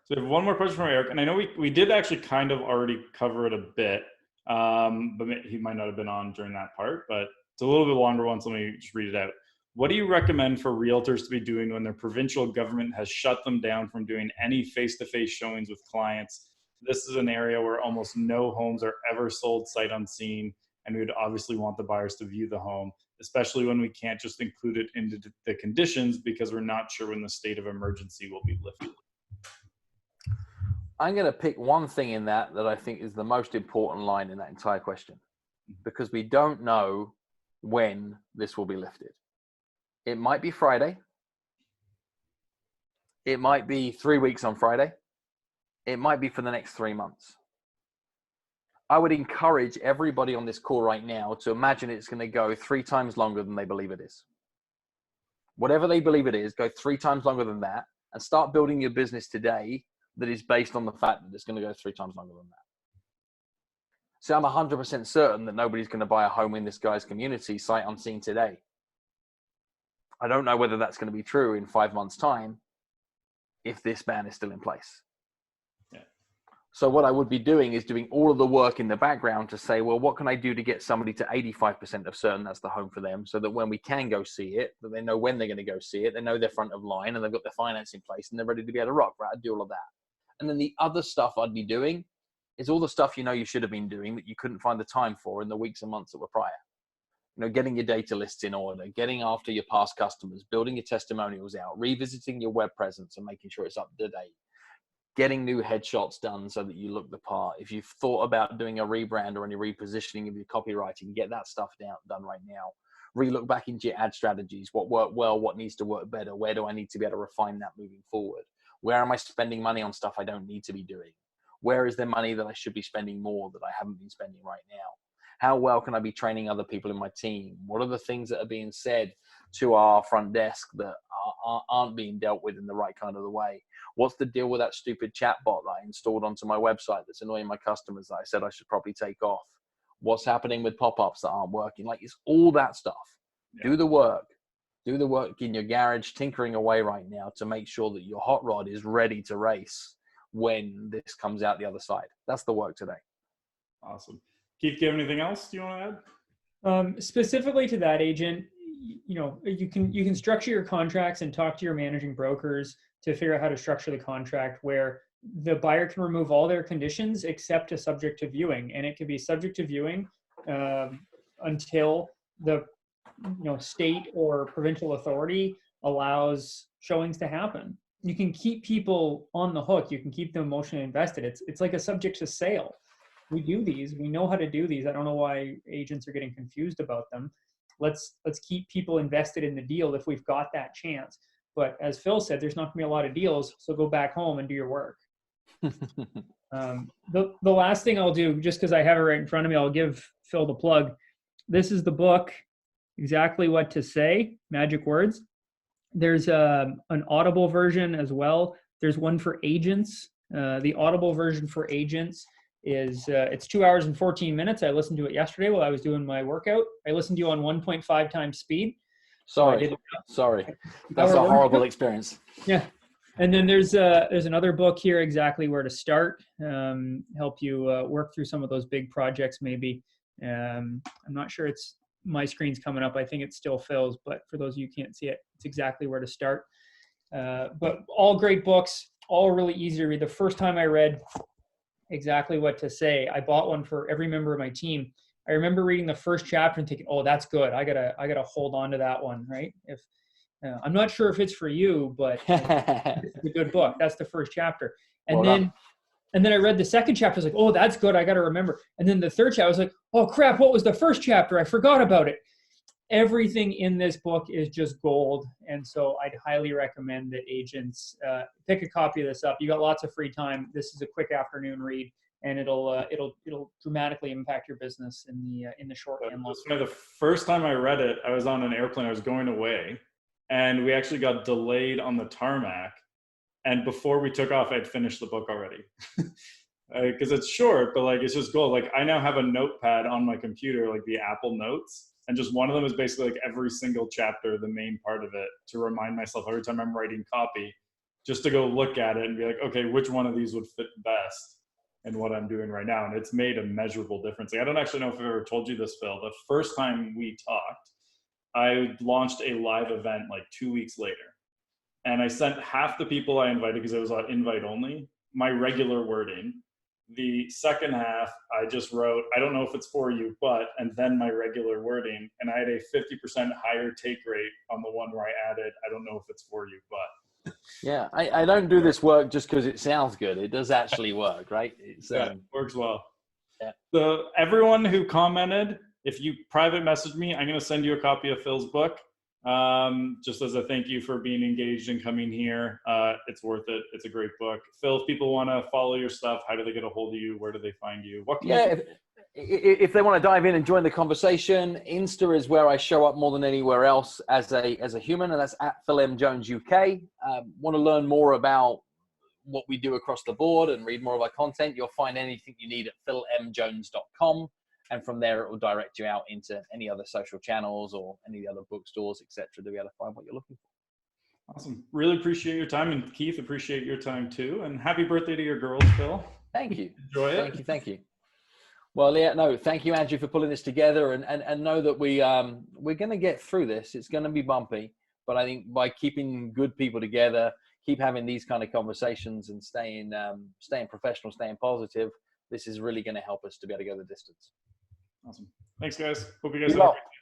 So we have one more question from Eric, and I know we did actually kind of already cover it a bit, but he might not have been on during that part, but it's a little bit longer one, so let me just read it out. What do you recommend for realtors to be doing when their provincial government has shut them down from doing any face-to-face showings with clients? This is an area where almost no homes are ever sold sight unseen, and we would obviously want the buyers to view the home, especially when we can't just include it into the conditions because we're not sure when the state of emergency will be lifted. I'm going to pick one thing in that I think is the most important line in that entire question, because we don't know when this will be lifted. It might be Friday. It might be 3 weeks on Friday. It might be for the next 3 months. I would encourage everybody on this call right now to imagine it's going to go 3 times longer than they believe it is. Whatever they believe it is, go 3 times longer than that, and start building your business today that is based on the fact that it's going to go 3 times longer than that. So I'm 100% certain that nobody's going to buy a home in this guy's community sight unseen today. I don't know whether that's going to be true in 5 months' time if this ban is still in place. Yeah. So what I would be doing is doing all of the work in the background to say, well, what can I do to get somebody to 85% of certain that's the home for them, so that when we can go see it, that they know when they're going to go see it, they know they're front of line, and they've got their finance in place, and they're ready to be able to rock, right? I'd do all of that. And then the other stuff I'd be doing is all the stuff you should have been doing that you couldn't find the time for in the weeks and months that were prior. Getting your data lists in order, getting after your past customers, building your testimonials out, revisiting your web presence and making sure it's up to date, getting new headshots done so that you look the part. If you've thought about doing a rebrand or any repositioning of your copywriting, get that stuff done right now. Relook back into your ad strategies. What worked well, what needs to work better? Where do I need to be able to refine that moving forward? Where am I spending money on stuff I don't need to be doing? Where is there money that I should be spending more that I haven't been spending right now? How well can I be training other people in my team? What are the things that are being said to our front desk that aren't being dealt with in the right kind of the way? What's the deal with that stupid chatbot that I installed onto my website that's annoying my customers that I said I should probably take off? What's happening with pop-ups that aren't working? Like, it's all that stuff. Yeah. Do the work. Do the work in your garage, tinkering away right now to make sure that your hot rod is ready to race when this comes out the other side. That's the work today. Awesome. Keith, do you have anything else you want to add? Specifically to that, agent, you can structure your contracts and talk to your managing brokers to figure out how to structure the contract where the buyer can remove all their conditions except a subject to viewing, and it can be subject to viewing until the state or provincial authority allows showings to happen. You can keep people on the hook. You can keep them emotionally invested. It's like a subject to sale. We do these. We know how to do these. I don't know why agents are getting confused about them. Let's keep people invested in the deal if we've got that chance. But as Phil said, there's not going to be a lot of deals, so go back home and do your work. The last thing I'll do, just because I have it right in front of me, I'll give Phil the plug. This is the book, Exactly What to Say, Magic Words. There's an Audible version as well. There's one for agents. The Audible version for agents is it's 2 hours and 14 minutes. I listened to it yesterday while I was doing my workout. I listened to you on 1.5 times speed. Sorry. That's a horrible experience. Yeah. And then there's another book here, Exactly Where to Start, help you work through some of those big projects maybe. I'm not sure my screen's coming up. I think it's still Phil's, but for those of you who can't see it, it's exactly where to start. But all great books, all really easy to read. The first time I read Exactly What to Say, I bought one for every member of my team. I remember reading the first chapter and thinking, oh, that's good. I gotta hold on to that one, right? I'm not sure if it's for you, but it's a good book. That's the first chapter. And then I read the second chapter. I was like, oh, that's good. I got to remember. And then the third chapter, I was like, oh, crap, what was the first chapter? I forgot about it. Everything in this book is just gold. And so I'd highly recommend that agents pick a copy of this up. You got lots of free time. This is a quick afternoon read, and it'll dramatically impact your business in the short and long term. The first time I read it, I was on an airplane. I was going away, and we actually got delayed on the tarmac. And before we took off, I'd finished the book already. Because it's short, but like it's just gold. Like I now have a notepad on my computer, like the Apple Notes, and just one of them is basically like every single chapter, the main part of it, to remind myself every time I'm writing copy, just to go look at it and be like, okay, which one of these would fit best in what I'm doing right now? And it's made a measurable difference. Like, I don't actually know if I've ever told you this, Phil. The first time we talked, I launched a live event like 2 weeks later. And I sent half the people I invited, because it was on invite only, my regular wording. The second half, I just wrote, I don't know if it's for you, but, and then my regular wording. And I had a 50% higher take rate on the one where I added, I don't know if it's for you, but. Yeah, I don't do this work just because it sounds good. It does actually work, right? It works well. Yeah. So everyone who commented, if you private message me, I'm going to send you a copy of Phil's book. Just as a thank you for being engaged and coming here. It's worth it. It's a great book. Phil, if people want to follow your stuff, how do they get a hold of you? Where do they find you? What can if they want to dive in and join the conversation, Insta is where I show up more than anywhere else as a human, and that's at Phil M. Jones UK. Want to learn more about what we do across the board and read more of our content, you'll find anything you need at philmjones.com. And from there, it will direct you out into any other social channels or any other bookstores, etc., to be able to find what you're looking for. Awesome. Really appreciate your time. And Keith, appreciate your time too. And happy birthday to your girls, Phil. Thank you. Enjoy it. Thank you. Well, yeah, no, thank you, Andrew, for pulling this together, and know that we're going to get through this. It's going to be bumpy, but I think by keeping good people together, keep having these kind of conversations and staying professional, staying positive, this is really going to help us to be able to go the distance. Awesome. Thanks, guys. Hope you guys have a great day.